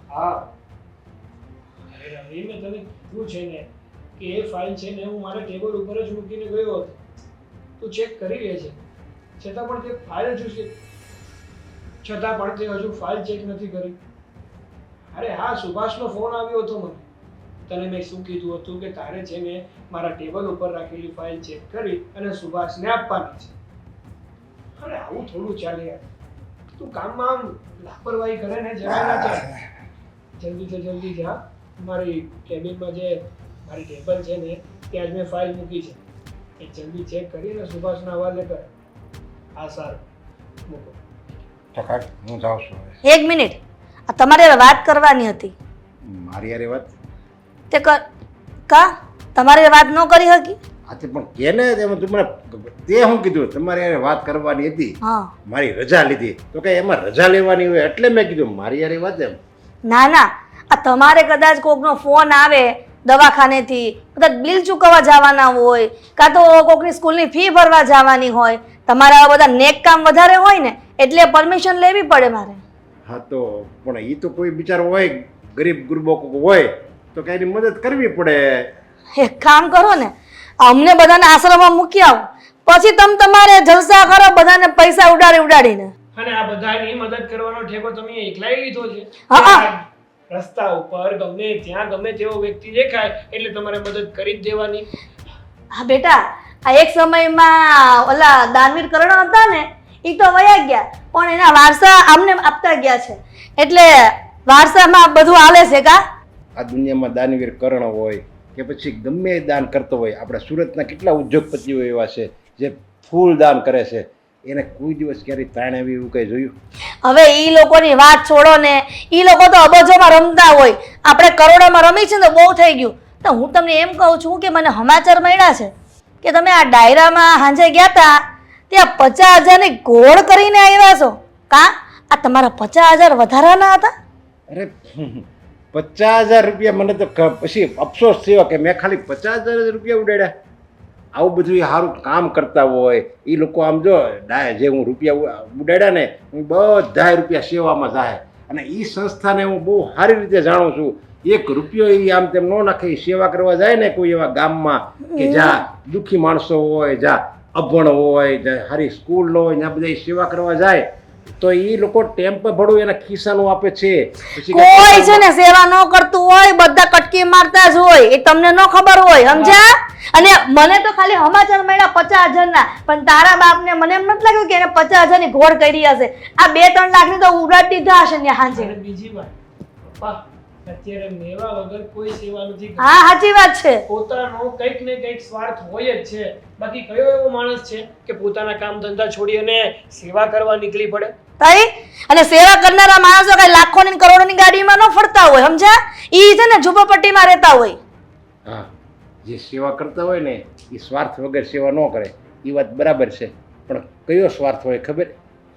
હા, અરે રવિ, મેં તને કીધું છે ને કે એ ફાઇલ છે ને હું મારા ટેબલ ઉપર જ મૂકીને ગયો હતો. તું ચેક કરી લે છે. છતાં પણ તે ફાઇલ હજુ છે. છતાં પણ તે હજુ ફાઇલ ચેક નથી કરી. અરે હા, સુભાષનો ફોન આવ્યો હતો મને. તને મેં શું કીધું હતું કે તારે છે ને મારા ટેબલ ઉપર રાખેલી ફાઇલ ચેક કરી અને સુભાષને આપવાની છે. અરે આવું થોડું ચાલે યાર. તું કામમાં આમ લાપરવાહી કરે ને જરાય ના ચાલે. જલ્દીથી જલ્દી જા. મારી કેબિનમાં જે મારી ટેબલ છે ને ત્યાં જ મેં ફાઇલ મૂકી છે. એ જલ્દી ચેક કરીને સુભાષના હવાલે કર. હા સારું, મૂકો. ટકા હું જાઉં છું હવે. એક મિનિટ, આ તમારે હવે વાત કરવાની હતી. મારી યાર વાત તે કા તમારે વાત ન કરી શકી? આથી પણ કે ને એમાં તું મને તે શું કીધું તમારે યાર વાત કરવાની હતી. હા, મારી રજા લીધી તો કે એમાં રજા લેવાની હોય એટલે મેં કીધું મારી યાર વાત એમ. ના ના, આ તમારે કદાચ કોકનો ફોન આવે દવાખાનેથી, કદાચ બિલ ચૂકવવા જવાના હોય, કાં તો કોકની સ્કૂલની ફી ભરવા જવાની હોય, તમારા આવા બધા નેક કામ વધારે હોય ને એટલે પરમિશન લેવી પડે મારે. હા તો પણ એ તો કોઈ બિચારો હોય ગરીબ ગુરબો હોય તો કે એની મદદ કરવી પડે. એક કામ કરો ને, અમને બધાને આશ્રમમાં મૂકી આવો, પછી તમે તમારે જલસા કરો બધાને પૈસા ઉડાડીને. અને આ બધાની મદદ કરવાનો ઠેકો તમે એકલાય લીધો છે? હા. રસ્તા ઉપર ગમે ત્યાં ગમે તેવો વ્યક્તિ દેખાય એટલે તમારે મદદ કરી જ દેવાની. હા બેટા, આ એક સમયમાં ઓલા દાનવીર કર્ણ હતા ને એ તો વયા ગયા, પણ એના વારસા આમને આપતા ગયા છે, એટલે વારસામાં બધું હાલે છે કા? આ દુનિયામાં દાનવીર કર્ણ હોય કે પછી ગમે એ દાન કરતો હોય. આપણા સુરતના કેટલા ઉદ્યોગપતિઓ એવા છે જે ફૂલ દાન કરે છે. એને કોઈ દિવસ ક્યારેય તાણ આવી એવું કંઈ જોયું? હવે ઈ લોકોની વાત છોડો ને, ઈ લોકો તો અબજોમાં રમતા હોય, આપણે કરોડોમાં રમી છે ને બહુ થઈ ગયું. તો હું તમને એમ કહું છું કે મને સમાચાર મળ્યા છે કે તમે આ ડાયરામાં સાંજે ગયા હતા ત્યાં 50,000ની ઘોડ કરીને આવ્યા છો કા? આ તમારા 50,000 વધારાના હતા? અરે 50,000 રૂપિયા મને તો પછી અફસોસ થયો કે મેં ખાલી 50,000 રૂપિયા ઉડાડ્યા. આવું બધું એ સારું કામ કરતા હોય એ લોકો આમ જો જે હું રૂપિયા ઉડાડ્યા ને હું બધા રૂપિયા સેવામાં જાય. અને એ સંસ્થાને હું બહુ સારી રીતે જાણું છું. એક રૂપિયો એ આમ તેમ ન નાખે, સેવા કરવા જાય ને કોઈ એવા ગામમાં કે જ્યાં દુઃખી માણસો હોય, જ્યાં અભણ હોય, જ્યાં સારી સ્કૂલ ન હોય, ત્યાં બધા સેવા કરવા જાય તો એ લોકો ટેમ્પો ભાડું એના ખિસ્સાનું આપે છે. કોઈ છે ને સેવા ન કરતું હોય, બધા કટકી મારતા જ હોય, એ તમને ન ખબર હોય, સમજ્યા? અને મને તો ખાલી સમાચાર મળ્યા 50,000ના, પણ તારા બાપને મને એમ નથી લાગ્યું કે એને 50,000ની ઘોડ કરી હશે. આ 2-3 લાખની તો ઉડાડી દીધા હશે ને હાંજે. અને બીજી વાત, પપ્પા અત્યારે મેવા વગર કોઈ સેવા નથી કરતી. હા સાચી વાત છે. પોતાનો કંઈક ને કંઈક સ્વાર્થ હોય જ છે. બાકી કયો એવો માણસ છે કે પોતાના કામ ધંધા છોડી અને સેવા કરવા નીકળી પડે? તઈ અને સેવા કરનારા માણસો કઈ લાખોની ને કરોડોની ગાડીમાં ન ફરતા હોય, સમજ્યા? ઈ છે ને ઝૂંપડપટ્ટીમાં રહેતા હોય. હા, જે સેવા કરતા હોય ને એ સ્વાર્થ વગર સેવા ન કરે એ વાત બરાબર છે. પણ કયો સ્વાર્થ હોય ખબર?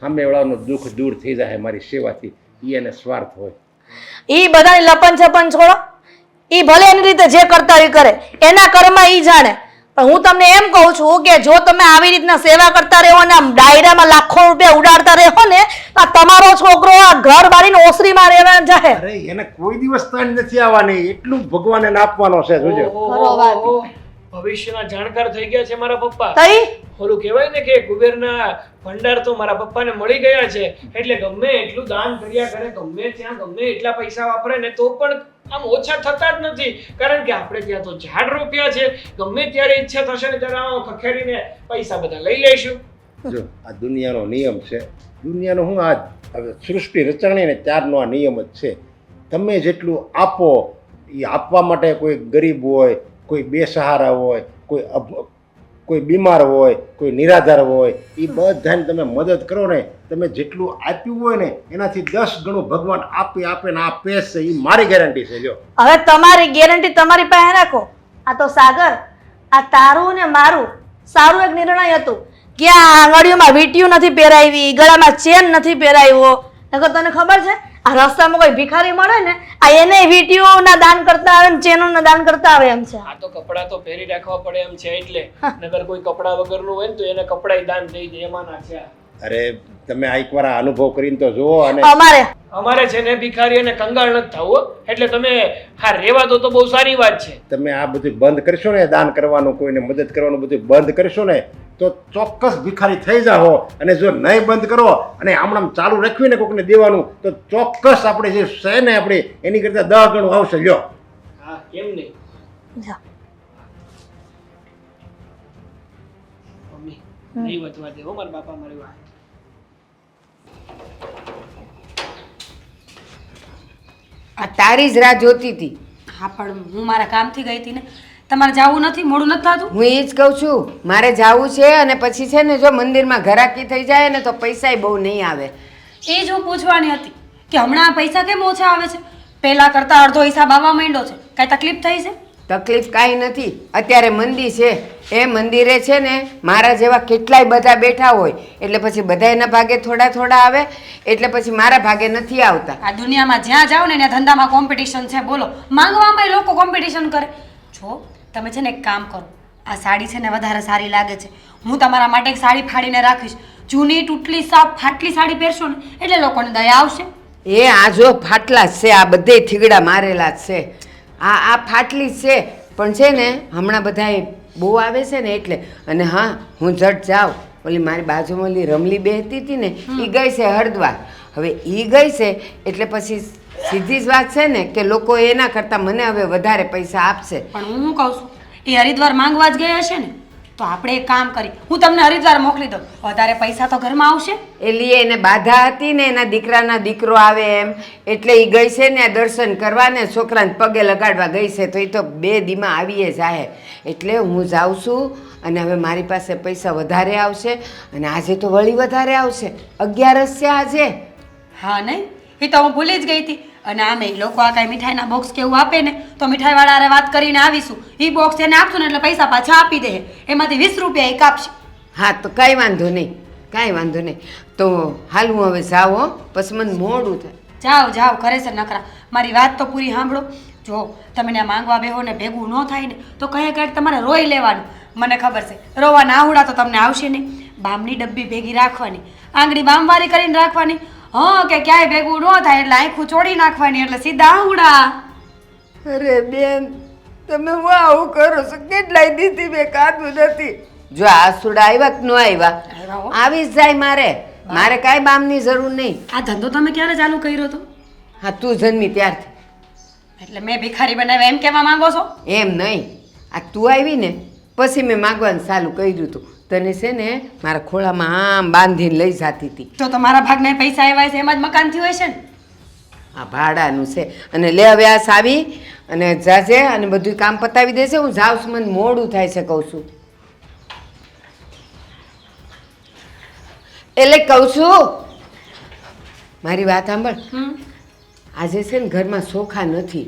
સામેવાળાનું દુઃખ દૂર થઈ જાય મારી સેવાથી, એ એને સ્વાર્થ હોય. ઈ બધાની લપન છપન છોડો, ઈ ભલે એની રીતે જે કરતા હોય કરે, એના કર્મ ઈ જાણે. પણ હું તમને એમ કહું છું કે જો તમે આવી રીતના સેવા કરતા રહો ને આમ ડાયરામાં લાખો રૂપિયા ઉડાડતા રહો ને તો તમારો છોકરો આ ઘર બાળીને ઓસરીમાં રહેવા જાય. અરે એને કોઈ દિવસ તાણ નથી આવવાની, એટલું ભગવાન એને આપવાનો છે. જોજો. ઓહો, ભવિષ્યના જાણકાર થઈ ગયા છે મારા પપ્પા. તઈ ઓલું કહેવાય ને કે કુબેરના ભંડાર તો મારા પપ્પાને મળી ગયા છે એટલે ગમે એટલું દાન કર્યા કરે, ગમે ત્યાં ગમે એટલા પૈસા વાપરે ને તો પણ આમ ઓછા થતા જ નથી. કારણ કે આપણે ત્યાં તો ઝાડ રોપ્યા છે, ગમે ત્યારે ઈચ્છા થશે ને ત્યારે આમ ખખેરીને પૈસા બધા લઈ લઈશું. જો આ દુનિયાનો નિયમ છે. દુનિયાનો હું આ સૃષ્ટિ રચાણી ને ત્યારનો આ નિયમ જ છે. તમે જેટલું આપો એ આપવા માટે કોઈ ગરીબ હોય, કોઈ બેસહારા હોય, કોઈ બીમાર હોય, કોઈ નિરાધાર હોય, એ બધાને તમે મદદ કરો ને, તમે જેટલું આપ્યું હોય ને એનાથી 10 ગણું ભગવાન આપે ને આપે છે. એ મારી ગેરંટી છે. જો હવે તમારી ગેરંટી તમારી પાસે રાખો. આ તો સાગર, આ તારું ને મારું સારું એક નિર્ણય હતું કે આ આંગળીઓમાં વીંટીયું નથી પહેરાવી, ગળામાં ચેન નથી પહેરાવ્યો. નકર તને ખબર છે આ રસ્તામાં કોઈ ભિખારી મળે ને આ એને વીંટીઓના દાન કરતા આવે ને ચેનોના દાન કરતા આવે એમ છે. આ તો કપડા તો પહેરી રાખવા પડે એમ છે એટલે, નકર કોઈ કપડા વગરનું હોય ને તો એને કપડાય દાન દઈ દે એમાં ના છે. અરે તમે આ એકવાર આ અનુભવ કરીને તો જુઓ. અને અમારે છે ને ભિખારી અને કંગાળ નથી થવું, એટલે તમે હા રેવા દો તો બહુ સારી વાત છે. તમે આ બધું બંધ કરશો ને, દાન કરવાનું, કોઈને મદદ કરવાનું બધું બંધ કરશો ને તો ચોક્કસ ભિખારી થઈ જાઓ. અને જો નહીં બંધ કરો અને આમણામ ચાલુ રાખ્યું ને કોઈને દેવાનું તો ચોક્કસ આપણે જે છે ને આપણે એની કરતાં 10 ગણું આવશે. લ્યો. હા કેમ નહીં મમ્મી, નહીં વધવા દેવો મારા બાપા મારી વાત. આ તારી જ રાહ જોતી હતી. હા પણ હું મારા કામથી ગઈ હતી ને. તમારે જવું નથી? મોડું નથી થતું? હું એ જ કહું છું, મારે જાવું છે. અને પછી છે ને જો મંદિરમાં ઘરાકી થઈ જાય ને તો પૈસાય બહુ નહીં આવે. એ જ હું પૂછવાની હતી કે હમણાં આ પૈસા કેમ ઓછા આવે છે? પહેલા કરતાં અડધો હિસાબ આવવા માંડ્યો છે. કાંઈ તકલીફ થઈ છે? તકલીફ કાંઈ નથી. અત્યારે મંદિર છે, એ મંદિરે છે ને મારા જેવા કેટલાય બધા બેઠા હોય, એટલે પછી બધા એના ભાગે થોડા થોડા આવે, એટલે પછી મારા ભાગે નથી આવતા. આ દુનિયામાં જ્યાં જાઓ ને ત્યાં ધંધામાં કોમ્પિટિશન છે. બોલો, માંગવામાં લોકો કોમ્પિટિશન કરે. જો તમે છે ને એક કામ કરો, આ સાડી છે ને વધારે સારી લાગે છે, હું તમારા માટે એક સાડી ફાડીને રાખીશ. જૂની તૂટલી સાપ ફાટલી સાડી પહેરશો ને એટલે લોકોને દયા આવશે. એ આ જો ફાટલા જ છે, આ બધે થીગડા મારેલા જ છે. આ ફાટલી જ છે, પણ છે ને હમણાં બધાએ બહુ આવે છે ને એટલે. અને હા, હું જટ જાઉં. ઓલી મારી બાજુમાં ઓલી રમલી બેહતી હતી ને, એ ગઈ છે હરિદ્વાર. હવે એ ગઈ છે એટલે પછી સીધી જ વાત છે ને કે લોકો એના કરતાં મને હવે વધારે પૈસા આપશે. પણ હું કહું છું, એ હરિદ્વાર માંગવા જ ગયા હશે ને, તો આપણે એક કામ કરી, હું તમને હરિદ્વાર મોકલી દઉં, વધારે પૈસા તો ઘરમાં આવશે. એલી એને બાધા હતી ને એના દીકરાના દીકરો આવે એમ, એટલે એ ગઈ છે ને આ દર્શન કરવા ને છોકરાને પગે લગાડવા ગઈ છે. તો એ તો 2 દીમાં આવીએ જાય. એટલે હું જાઉં છું. અને હવે મારી પાસે પૈસા વધારે આવશે. અને આજે તો વળી વધારે આવશે. 11 છે આજે. હા નહીં, એ તો હું ભૂલી જ ગઈ હતી. અને આમે લોકો આ કાંઈ મીઠાઈના બોક્સ કે એવું આપે ને તો મીઠાઈવાળા હારે વાત કરીને આવીશું. એ બોક્સ એને આપશું ને એટલે પૈસા પાછા આપી દે. એમાંથી 20 રૂપિયા એ કાપશે. હા તો કાંઈ વાંધો નહીં, કાંઈ વાંધો નહીં. તો હાલ હું હવે જાઉં હો, પછી મને મોડું થાય. જાઓ જાઓ, કરે છે નખરા. મારી વાત તો પૂરી સાંભળો. જો તમે ત્યાં માંગવા બેહો ને ભેગું ન થાય ને તો કંઈક તમારે રોઈ લેવાનું. મને ખબર છે રોવાના આવડા તો તમને આવશે નહીં. બામની ડબ્બી ભેગી રાખવાની, આંગળી બામવારી કરીને રાખવાની. હા કે ક્યાંય ભેગું ન થાય એટલે આંખું ચોડી નાખવાની, એટલે સીધા આવડા. અરે બેન, તમે હું આવું કરો છો? કેટલાય દીધી મેં કાઢું નથી. જો આસુડા આવ્યા કે ન આવ્યા, આવી જ જાય મારે. મારે કાંઈ બામની જરૂર નહીં. આ ધંધો તમે ક્યારે ચાલુ કર્યો હતો? હા, તું જન્મી ત્યારથી. એટલે મેં ભિખારી બનાવ્યા એમ કહેવા માંગો છો? એમ નહીં, આ તું આવી ને પછી મેં માગવાનું ચાલુ કર્યું હતું. તને છે ને મારા ખોળામાં આમ બાંધીને લઈ જતી હતી. તો તમારા ભાગના પૈસા આવ્યા છે એમ જ મકાન થયું હશે ને? આ ભાડાનું છે. અને લે હવે આ સાવી અને જાજે અને બધું કામ પતાવી દેશે. હું જાઉં છું, મને મોડું થાય છે કહું છું. એટલે કહું છું, મારી વાત સાંભળ. આજે છે ને ઘરમાં ચોખા નથી,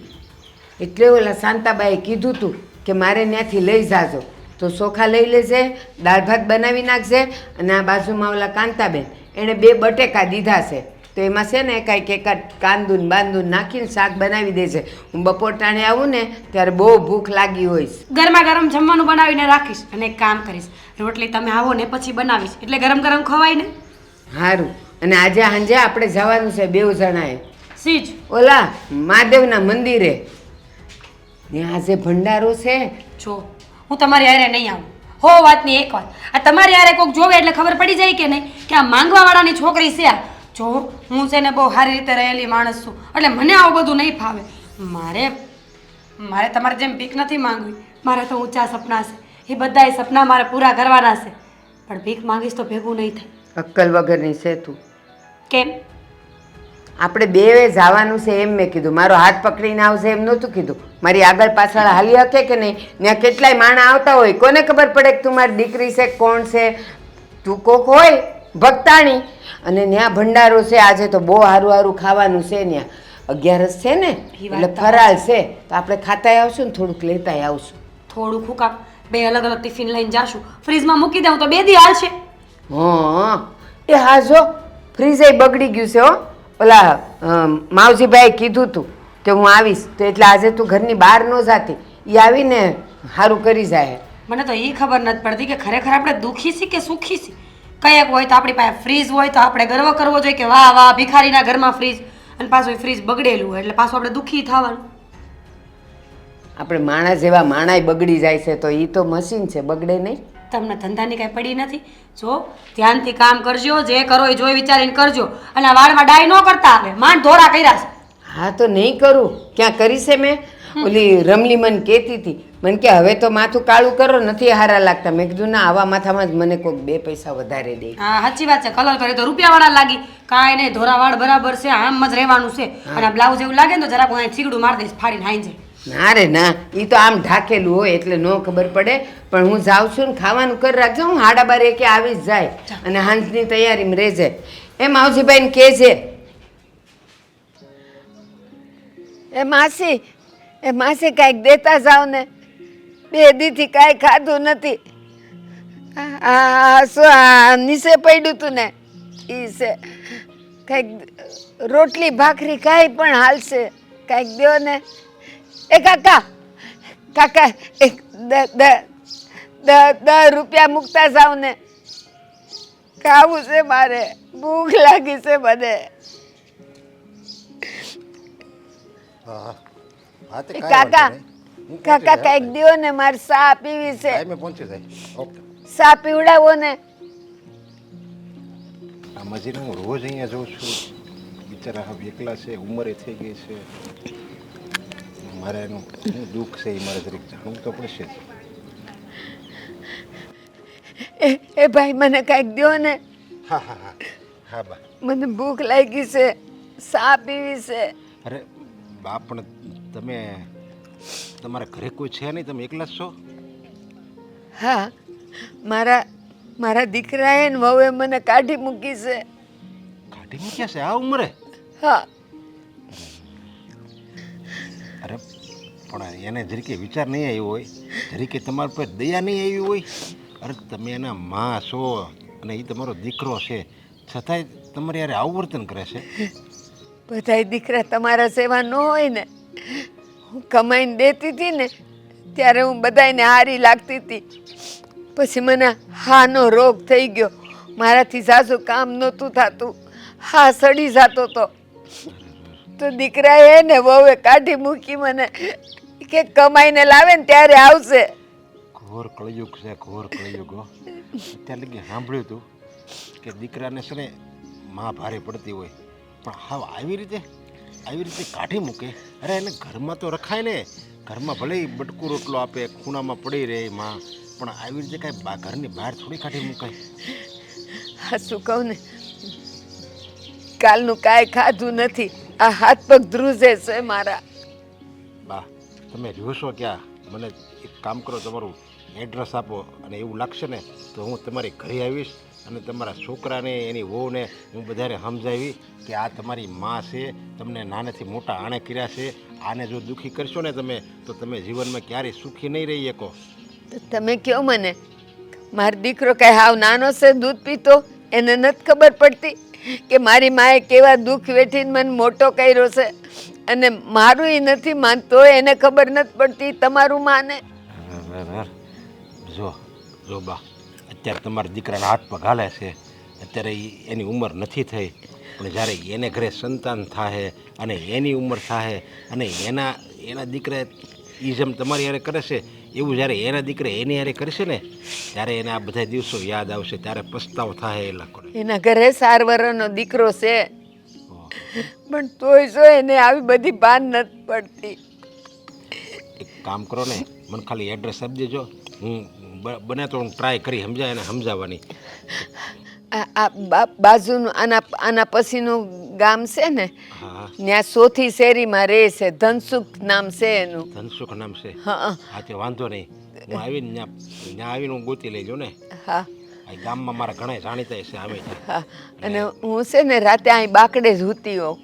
એટલે ઓલા શાંતાબાઈએ કીધું તું કે મારે ત્યાંથી લઈ જાજો. તો ચોખા લઈ લેજે, દાળ ભાત બનાવી નાખજે. અને આ બાજુમાં ઓલા કાંતાબેન એણે 2 બટેકા દીધા છે, તો એમાં છે ને કાંઈક એકાદ કાંદુન બાંદુન નાખીને શાક બનાવી દેજે. હું બપોર ટાણે આવું ને ત્યારે બહુ ભૂખ લાગી હોઈશ. ગરમા ગરમ જમવાનું બનાવીને રાખીશ. અને એક કામ કરીશ, રોટલી તમે આવો ને પછી બનાવીશ, એટલે ગરમ ગરમ ખવાય ને. સારું. અને આજે સાંજે આપણે જવાનું છે 2 જણાએ સીજ ઓલા મહાદેવના મંદિરે. ત્યાં આજે ભંડારો છે. જો હું તમારી હારે નહીં આવું. હો વાતની એક વાત, આ તમારી હારે કોઈક જોવે એટલે ખબર પડી જાય કે નહીં કે આ માંગવાવાળાની છોકરી છે. આ જો હું છે ને બહુ સારી રીતે રહેલી માણસ છું, એટલે મને આવું બધું નહીં ફાવે. મારે તમારે જેમ ભીખ નથી માંગવી. મારે તો ઊંચા સપના છે, એ બધાય સપના મારે પૂરા કરવાના છે. પણ ભીખ માંગીશ તો ભેગું નહીં થાય. અક્કલ વગરની છે તું. કેમ? આપણે 2 જવાનું છે એમ મેં કીધું. મારો હાથ પકડીને આવશે એમ નહોતું કીધું. મારી આગળ પાછળ હાલી શકે કે નહીં? ત્યાં કેટલાય માણા આવતા હોય, કોને ખબર પડે કે તું મારી દીકરી છે, કોણ છે? તું કોક હોય ભક્તાણી. અને ત્યાં ભંડારો છે આજે, તો બહુ સારું સારું ખાવાનું છે. ત્યાં 11 છે ને એટલે ફરાળ છે, તો આપણે ખાતાય આવશું ને થોડુંક લેતાય આવશું. થોડું ખુકામ 2 અલગ અલગ ટિફિન લઈને જાશું, ફ્રીજમાં મૂકી દઉં તો 2 દી હાલશે. હા એ હા, જો ફ્રીજ બગડી ગયું છે હો. ઓલા માવજીભાઈએ કીધું તું કે હું આવીશ, તો એટલે આજે તું ઘરની બહાર ન જાતી. એ આવીને સારું કરી જાય. મને તો એ ખબર નથી પડતી કે ખરેખર આપણે દુઃખી છીએ કે સુખી છીએ. કંઈક હોય તો આપણી પાસે ફ્રીજ હોય તો આપણે ગર્વ કરવો જોઈએ કે વાહ વાહ ભિખારીના ઘરમાં ફ્રીજ, અને પાછું એ ફ્રીજ બગડેલું હોય એટલે પાછું આપણે દુઃખી થવાનું. આપણે માણસ જેવા માણાય બગડી જાય છે તો એ તો મશીન છે, બગડે નહીં. તમને ધંધાની કાંઈ પડી નથી? જો ધ્યાનથી કામ કરજો, જે કરો એ જોઈ વિચારીને કરજો, અને આ વાળમાં ડાય ન કરતા આવે, માંડ ધોરા કર્યા છે. હા તો નહીં કરું, ક્યાં કરી છે મેં? ઓલી રમલી મને કહેતી હતી, મને કે હવે તો માથું કાળું કરો, નથી હારા લાગતા. મેં કીધું ના, આવા માથામાં જ મને કોઈક 2 પૈસા વધારે દે. હા સાચી વાત છે, કલર કરે તો રૂપિયાવાળા લાગી, કાંઈ નહીં, ધોરા વાળ બરાબર છે, આમ જ રહેવાનું છે. અને આ બ્લાઉઝ એવું લાગે ને તો જરાક હું ચીગડું મારી દઈશ, ફાડીને હાઈ જાય. ના રે ના, એ તો આમ ઢાકેલું હોય એટલે ન ખબર પડે. પણ હું જાઉં છું ને, ખાવાનું કરી રાખજો, હું 12:30 કે આવી જ જાય. અને હાંજની તૈયારીમાં રહેજે. એમ માવજીભાઈને કહેજે. એ માસી કાંઈક દેતા જાવ ને, 2 દીથી કાંઈ ખાધું નથી. શું આ નીચે પડ્યું તું ને ઈ છે, કાંઈક રોટલી ભાખરી કાંઈ પણ હાલશે, કાંઈક દો ને. એ કાકા એક 10 રૂપિયા મૂકતા જાવ ને, ખાવું છે મારે, ભૂખ લાગી છે મને. કાકા કાંઈક દો ને, મારે ચા પીવી છે. ચા પીવડાવો ને. આ મજીને હું રોજ અહીંયા જોઉં છું, બિચારા હવે એકલા છે, ઉંમરે થઈ ગઈ છે. મારે એનું શું દુઃખ છે એ મારે જરીક જાણવું તો પડશે. એ ભાઈ મને કાંઈક દો ને. હા હા હા હા બા, મને ભૂખ લાગી છે, ચા પીવી છે. અરે બા, પણ તમે તમારા ઘરે કોઈ છે નહીં, તમે એકલા જ છો? હા, મારા દીકરાએ ને વહુએ મને કાઢી મૂકી છે. કાઢી મૂક્યા છે આ ઉંમરે? હા. અરે પણ એને જરીકે વિચાર નહીં આવ્યો હોય, જરીકે તમારા પર દયા નહીં આવી હોય? અરે તમે એના માં છો અને એ તમારો દીકરો છે, છતાંય તમારે યારે આવું વર્તન કરે છે. બધાય દીકરા તમારા સેવા ન હોય ને. હું કમાઈને દેતી હતી ને ત્યારે હું બધાયને હારી લાગતી હતી. પછી મને હાનો રોગ થઈ ગયો, મારાથી સાસુ કામ નહોતું થતું, હા સડી જતો તો. તો દીકરાએ ને વહુએ કાઢી મૂકી મને, કે કમાઈને લાવે ને ત્યારે આવશે. ઘોર કળયુગ છે, ઘોર કળયુગ. અત્યારે લગી સાંભળ્યું હતું કે દીકરાને છે ને માં ભારે પડતી હોય, પણ હા આવી રીતે કાઢી મૂકે. અરે એને ઘરમાં તો રખાય ને, ઘરમાં ભલે બટકું રોટલો આપે, ખૂણામાં પડી રહે માં, પણ આવી રીતે કાંઈ ઘરની બહાર થોડી કાઢી મૂકાય. હા શું કહું ને, કાલનું કાંઈ ખાધું નથી, આ હાથ પગ ધ્રુજે છે મારા. બા તમે રહ્યો છો ક્યાં? મને એક કામ કરો, તમારું એડ્રેસ આપો, અને એવું લાગશે ને તો હું તમારી ઘરે આવીશ અને તમારા છોકરાને એની વહુને હું બધાને સમજાવી કે આ તમારી માં છે, તમને નાનેથી મોટા આણે કર્યા છે, આને જો દુઃખી કરશો ને તમે તો તમે જીવનમાં ક્યારેય સુખી નહીં રહી શકો. તો તમે કહો મને, મારો દીકરો કાંઈ હાવ નાનો છે, દૂધ પીતો, એને નથી ખબર પડતી કે મારી માએ કેવા દુઃખ વેઠીને મને મોટો કર્યો છે, અને મારું એ નથી માનતો, એને ખબર નથી પડતી, તમારું માને. જો બા, અત્યારે તમારા દીકરાના હાથ પગ હાલે છે, અત્યારે એની ઉંમર નથી થઈ, પણ જ્યારે એને ઘરે સંતાન થાય અને એની ઉંમર થાય અને એના દીકરા એ જેમ તમારી યારે કરે છે એવું જ્યારે એના દીકરા એની યારે કરશે ને ત્યારે એને આ બધા દિવસો યાદ આવશે, ત્યારે પસ્તાવો થાય. એ લોકો એના ઘરે 4 વર્ષનો દીકરો છે, પણ તોય જો એને આવી બધી ભાન નથી પડતી. એક કામ કરો ને, મને ખાલી એડ્રેસ આપી દેજો, હું બને તો હું ટ્રાય કરી સમજાવવાની. બાજુનું આના પછીનું ગામ છે ને, ત્યાં ચોથી શેરીમાં રહે છે, ધનસુખ નામ છે એનું. ધનસુખ નામ છે? હા હા તે વાંધો નહીં, હું આવીને ત્યાં આવીને હું ગોતી લેજો ને. હા, ગામમાં મારા ઘણા જાણીતા છે આમે. હા, અને હું છે ને રાતે અહીં બાકડે જ હોતી હોઉં.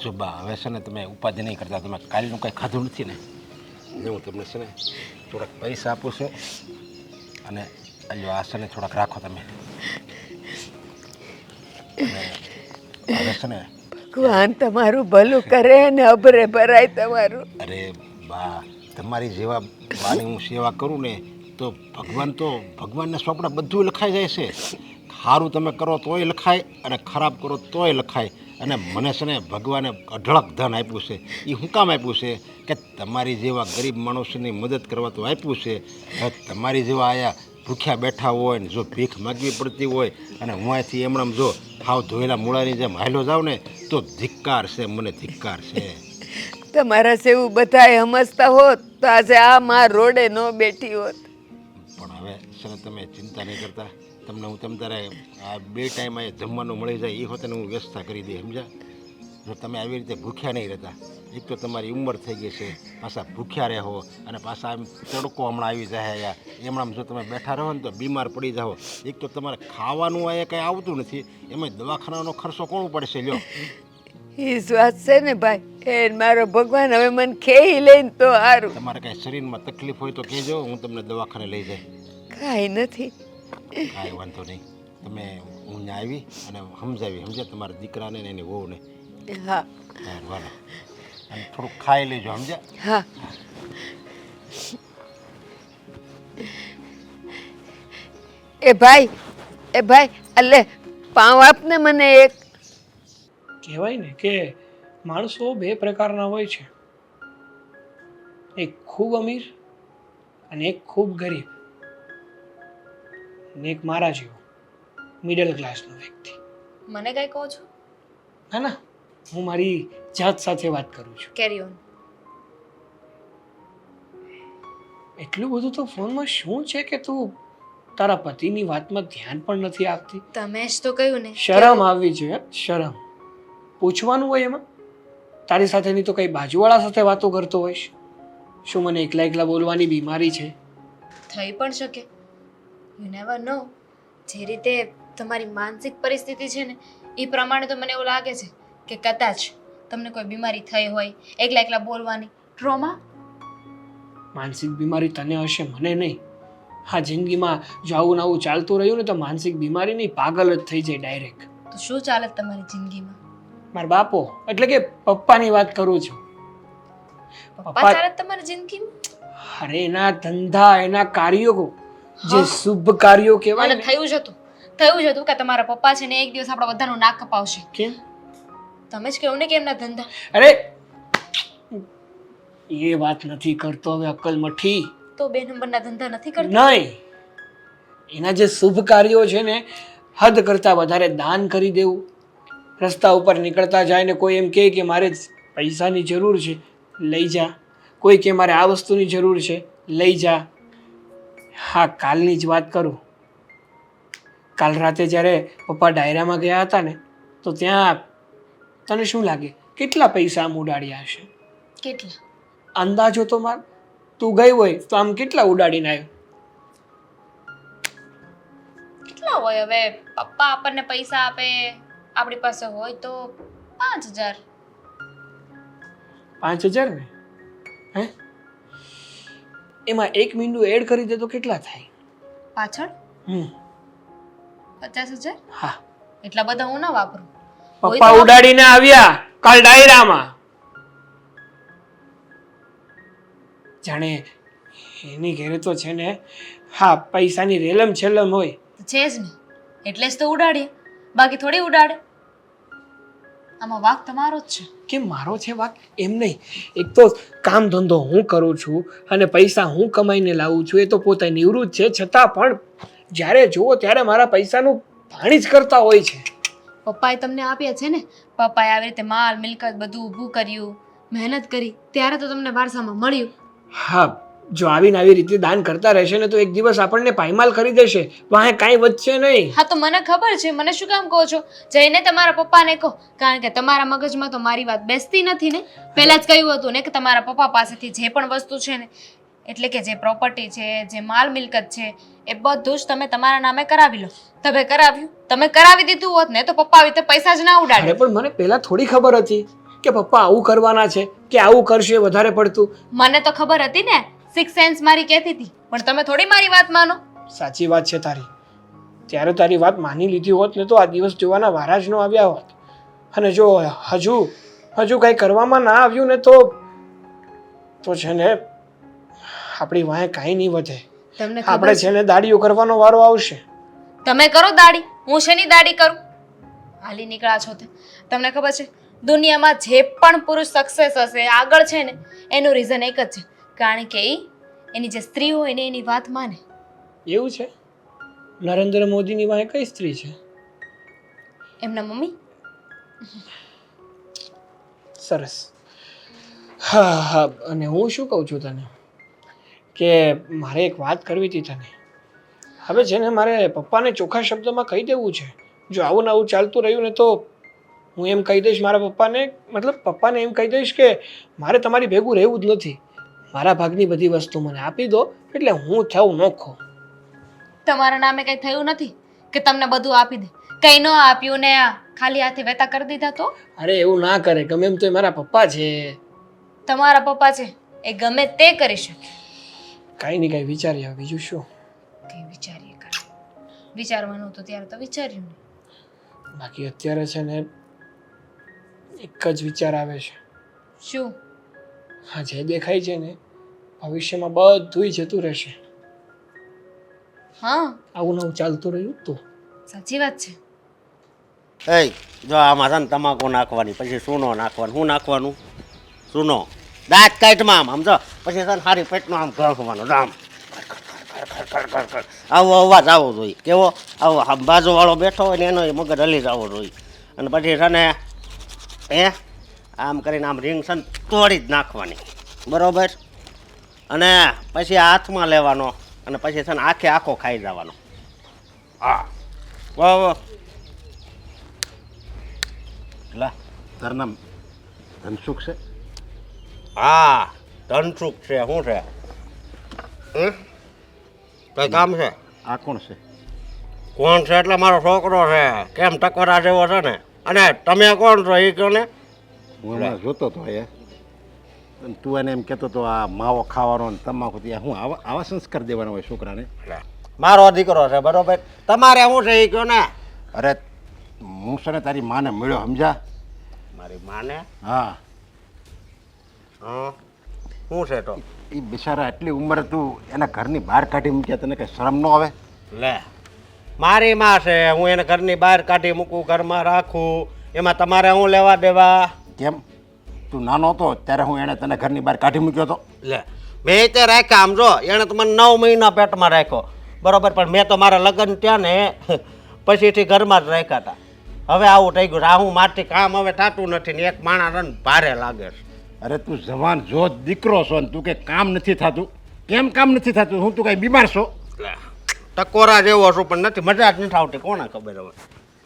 જો બા, હવે છે ને તમે ઉપાધિ નહીં કરતા, તમે કાલનું કંઈ ખાધું નથી ને, હું તમને છે ને થોડાક પૈસા આપું છું, અને આ છે ને થોડાક રાખો તમે. હવે છે ને ભગવાન તમારું ભલું કરે ને અભરે ભરાય તમારું. અરે બા, તમારી જેવા બાની હું સેવા કરું ને તો ભગવાનના સ્વપ્ન બધું લખાઈ જાય છે. સારું તમે કરો તોય લખાય અને ખરાબ કરો તોય લખાય. અને મને છે ને ભગવાને અઢળક ધન આપ્યું છે. એ શું કામ આપ્યું છે કે તમારી જેવા ગરીબ માણસોની મદદ કરવા તો આપ્યું છે. હવે તમારી જેવા આયા ભૂખ્યા બેઠા હોય ને જો ભીખ માગવી પડતી હોય અને હું અહીંથી એમણામ જો હાવ ધોયેલા મૂળાની જેમ હાલ્યો જાઉં ને તો ધિક્કાર છે, મને ધિક્કાર છે. તમારા સેવું બધાય સમજતા હોત તો આજે આ માં રોડે ન બેઠી હોત. પણ હવે સર તમે ચિંતા નહીં કરતા. તમને હું તમ તારે આ 2 ટાઈમ અહીંયા જમવાનું મળી જાય એ હોતે હું વ્યવસ્થા કરી દઈ, સમજ્યા? જો તમે આવી રીતે ભૂખ્યા નહીં રહેતા, એક તો તમારી ઉંમર થઈ ગઈ છે, પાછા ભૂખ્યા રહો અને પાછા એમ તડકો હમણાં આવી જાય એમણામ જો તમે બેઠા રહો ને તો બીમાર પડી જાઓ. એક તો તમારે ખાવાનું અહીંયા કંઈ આવતું નથી, એમાં દવાખાનાનો ખર્ચો કોણ પડશે? લ્યો એ વાત છે ને ભાઈ, એ મારો ભગવાન હવે મને ખેઈ લઈને તો સારું. તમારે કાંઈ શરીરમાં તકલીફ હોય તો કહેજો, હું તમને દવાખાને લઈ જાય. કાંઈ નથી. કાંઈ વાંધો નહીં. તમે હું ત્યાં આવી અને સમજાવી, સમજ્યા? તમારા દીકરાને ને એની વહુને. હા હા વાલો, અને થોડુંક ખાઈ લેજો, સમજ્યા? હા. એ ભાઈ અલે પાવ આપને મને એક. કહેવાય ને કે માણસો 2 પ્રકારના હોય છે, એક ખૂબ અમીર અને એક ખૂબ ગરીબ, અને એક મારા જેવો મિડલ ક્લાસનો વ્યક્તિ. મને કઈ કહો છો? ના ના, હું મારી જાત સાથે વાત કરું છું. કેરી ઓન. એટલું બધું તો ફોનમાં શું છે કે તું તારા પતિની વાતમાં ધ્યાન પણ નથી આપતી? તમે જ તો કહ્યું ને. શરમ આવવી જોઈએ, શરમ. પૂછવાનું હોય એમાં? તારી સાથેની તો કઈ બાજુવાળા સાથે વાતો કરતો હોઈશ. શું મને એકલા એકલા બોલવાની બીમારી છે? થઈ પણ શકે. યુ નેવર નો. જે રીતે તમારી માનસિક પરિસ્થિતિ છે ને એ પ્રમાણે તો મને એવું લાગે છે કે કદાચ તમને કોઈ બીમારી થઈ હોય, એકલા એકલા બોલવાની ટ્રોમા. માનસિક બીમારી તને હશે, મને નહીં. હા, જિંદગીમાં જો આવું ને આવું ચાલતું રહ્યું ને તો માનસિક બીમારી નહીં, પાગલ જ થઈ જાય ડાયરેક્ટ. તો શું ચાલે તમારી જિંદગીમાં? મારા બાપો એટલે કે પપ્પાની વાત કરું છું. પપ્પા ચાલે તમારી જિંદગીમાં? અરે એના ધંધા, એના કાર્યો, જે શુભ કાર્યો કહેવાય મને ને. થયું જ હતું કે તમારા પપ્પા છે ને એક દિવસ આપણા બધાનું નાક કપાવશે. કેમ? તમે જ કહ્યું ને કે એમના ધંધા. અરે એ વાત નથી કરતો હવે, અક્કલ મઠી. તો 2 નંબરના ધંધા નથી કરતા? નહીં, એના જે શુભ કાર્યો છે ને હદ કરતા વધારે દાન કરી દેવું. રસ્તા ઉપર નીકળતા જાય ને કોઈ એમ કહે કે મારે પૈસાની જરૂર છે, લઈ જા. કોઈ કે મારે આ વસ્તુની જરૂર છે, લઈ જા. હા, કાલની જ વાત કરું. કાલ રાતે જ્યારે પપ્પા ડાયરામાં ગયા હતા ને તો ત્યાં તને શું લાગે કેટલા પૈસા આમ ઉડાડ્યા હશે? કેટલા? અંદાજો તો માર. તું ગઈ હોય તો આમ કેટલા ઉડાડીને આવ્યો? કેટલા હોય હવે? પપ્પા આપણને પૈસા આપે, આપણી પાસે હોય તો 5000. 5000 ને? હે, એમાં 1 મીંડું એડ કરી દે તો કેટલા થાય? પાછળ 50000. હા, એટલા બધા હું ના વાપરું. પપ્પા ઉડાડીને આવ્યા કાલ ડાયરામાં. જાણે એની ઘેરે તો છે ને, હા, પૈસાની રેલમ છેલમ હોય. છે જ ને, એટલે જ તો ઉડાડીએ, બાકી થોડી ઉડાડે. આમાં વાક તમારો જ છે. કે મારો છે વાક? એમ નહીં. એક તો કામ ધંધો હું કરું છું અને પૈસા હું કમાઈને લાવું છું, એ તો પોતે નિવૃત્ત છે, છતાં પણ જ્યારે જુઓ ત્યારે મારા પૈસાનું પાણી જ કરતા હોય છે. પપ્પાએ તમને આપ્યા છે ને, પપ્પાએ આવી રીતે માલ મિલકત બધું ઊભું કર્યું, મહેનત કરી, ત્યારે તો તમને વારસામાં મળ્યું. હા, જો આવીને આવી રીતે દાન કરતા રહેશે ને તો એક દિવસ આપણને પાયમાલ કરી દેશે, વાહે કાંઈ વધશે નહીં. હા, તો મને ખબર છે. મને શું કામ કહો છો? જઈને તમારા પપ્પાને કહો, કારણ કે તમારા મગજમાં તો મારી વાત બેસતી નથી ને. પહેલા જ કહ્યું હતું ને કે તમારા પપ્પા પાસેથી જે પણ વસ્તુ છે ને, એટલે કે જે પ્રોપર્ટી છે, જે માલ મિલકત છે, એ બધું જ તમે તમારા નામે કરાવી લો. તમે કરાવ્યું? તમે કરાવી દીધું હોત ને તો પપ્પા આવી રીતે પૈસા જ ના ઉડાડે. અરે પણ મને પહેલા થોડી ખબર હતી કે પપ્પા આવું કરવાના છે કે આવું કરશે વધારે પડતું. મને તો ખબર હતી ને, 6 સેન્સ મારી કહેતી હતી, પણ તમે થોડી મારી વાત માનો. સાચી વાત છે તારી. ત્યારે તારી વાત માની લીધી હોત ને તો આ દિવસ જોવાના વારા જ ન આવ્યા હોત. અને જો હજુ કંઈ કરવામાં ના આવ્યું ને તો છે ને આપણી વાંહે કાંઈ નહીં વધે. તમને આપણે છે ને દાડીઓ કરવાનો વારો આવશે. તમે કરો દાડી, હું શેની દાડી કરું? હાલી નીકળ્યા છો તે. તમને ખબર છે દુનિયામાં જે પણ પુરુષ સક્સેસ હશે આગળ છે ને એનું રીઝન એક જ છે, કારણ કે એની જે સ્ત્રી હોય ને એની વાત માને. એવું છે? નરેન્દ્ર મોદીની વાંહે કઈ સ્ત્રી છે? એમના મમ્મી. સરસ. હા હા, અને હું શું કહું છું તને કે મારે એક વાત કરવી હતી તને. હવે છે ને મારે પપ્પાને ચોખ્ખા શબ્દોમાં કહી દેવું છે. જો આવું ને આવું ચાલતું રહ્યું ને તો હું એમ કહી દઈશ મારા પપ્પાને, મતલબ પપ્પાને એમ કહી દઈશ કે મારે તમારી ભેગું રહેવું જ નથી. મારા ભાગની બધી વસ્તુ મને આપી દો એટલે હું થવું નોખો. તમારા નામે કંઈ થયું નથી કે તમને બધું આપી દે, કંઈ ન આપ્યું ને આ ખાલી હાથે વેતા કરી દીધા તો? અરે એવું ના કરે, ગમે એમ તો એ મારા પપ્પા છે. તમારા પપ્પા છે એ ગમે તે કરી શકે. કાંઈ નહીં કાંઈ વિચારી આવે, બીજું શું. કંઈ વિચારીએ કરે, વિચારવાનું તો ત્યારે તો વિચાર્યું ને. બાકી અત્યારે છે ને એક જ વિચાર આવે છે. શું? હા, જે દેખાય છે ને ભવિષ્યમાં બધુંય જતું રહેશે. હા, આવું નવું ચાલતું રહ્યું તો સાચી વાત છે. એ જો આમાં છે ને તમાકુ નાખવાની, પછી સૂનો નાખવાનું. શું નાખવાનું? સૂનો. દાંત કાઢમાં આમ સમજો, પછી છે ને સારી પેટમાં આમ ઘસવાનું. આમ આવો અવાજ આવવો જોઈએ. કેવો? આવો બાજુવાળો બેઠો હોય ને એનો મગજ હલી જવો જોઈએ. અને પછી છે ને આમ કરીને આમ રીંગ છે ને તોડી જ નાખવાની, બરોબર? અને પછી હાથમાં લેવાનો અને પછી છે ને આખે આખો ખાઈ જવાનો. હા, વાહ વાહ. લા તારું નામ ધનસુખ છે? હા, ધનસુખ છે. શું છે? કઈ કામ છે? આ કોણ છે? કોણ છે એટલે મારો છોકરો છે. કેમ ટકોરા જેવો છે ને. અને તમે કોણ છો એ કહો ને. હું હમણાં જોતો હતો એ, અને તું એને એમ કહેતો હતો આ માવો ખાવાનો ને તમાકુ, ત્યાં હું આવા સંસ્કાર દેવાના હોય છોકરાને? મારો દીકરો છે, બરોબર? તમારે શું છે એ કહો ને. અરે હું છે ને તારી માને મળ્યો, સમજા? મારી માને? હા. હા, શું છે તો? એ બિચારા એટલી ઉંમરે તું એના ઘરની બહાર કાઢી મૂક્યા, તને કઈ શરમ ન આવે? લે, મારી માં છે, હું એને ઘરની બહાર કાઢી મૂકું, ઘરમાં રાખું, એમાં તમારે હું લેવા દેવા? કેમ? તું નાનો હતો ત્યારે હું એને તને ઘરની બહાર કાઢી મૂક્યો હતો? લે, મેં તે રાખ્યા. આમ જો, એણે તો મને 9 મહિના પેટમાં રાખ્યો, બરોબર? પણ મેં તો મારા લગ્ન ત્યાં ને પછીથી ઘરમાં જ રાખ્યા હતા. હવે આવું થઈ ગયું. આ હું મારથી કામ હવે થતું નથી ને એક માણસ ભારે લાગે છે. અરે તું જવાન જો દીકરો છો ને તું કે કામ નથી થતું? કેમ કામ નથી થતું? હું તું કઈ બીમાર છો? ટકોરા જેવો છું પણ નથી, મજા જ નથી આવતી. કોને ખબર હવે,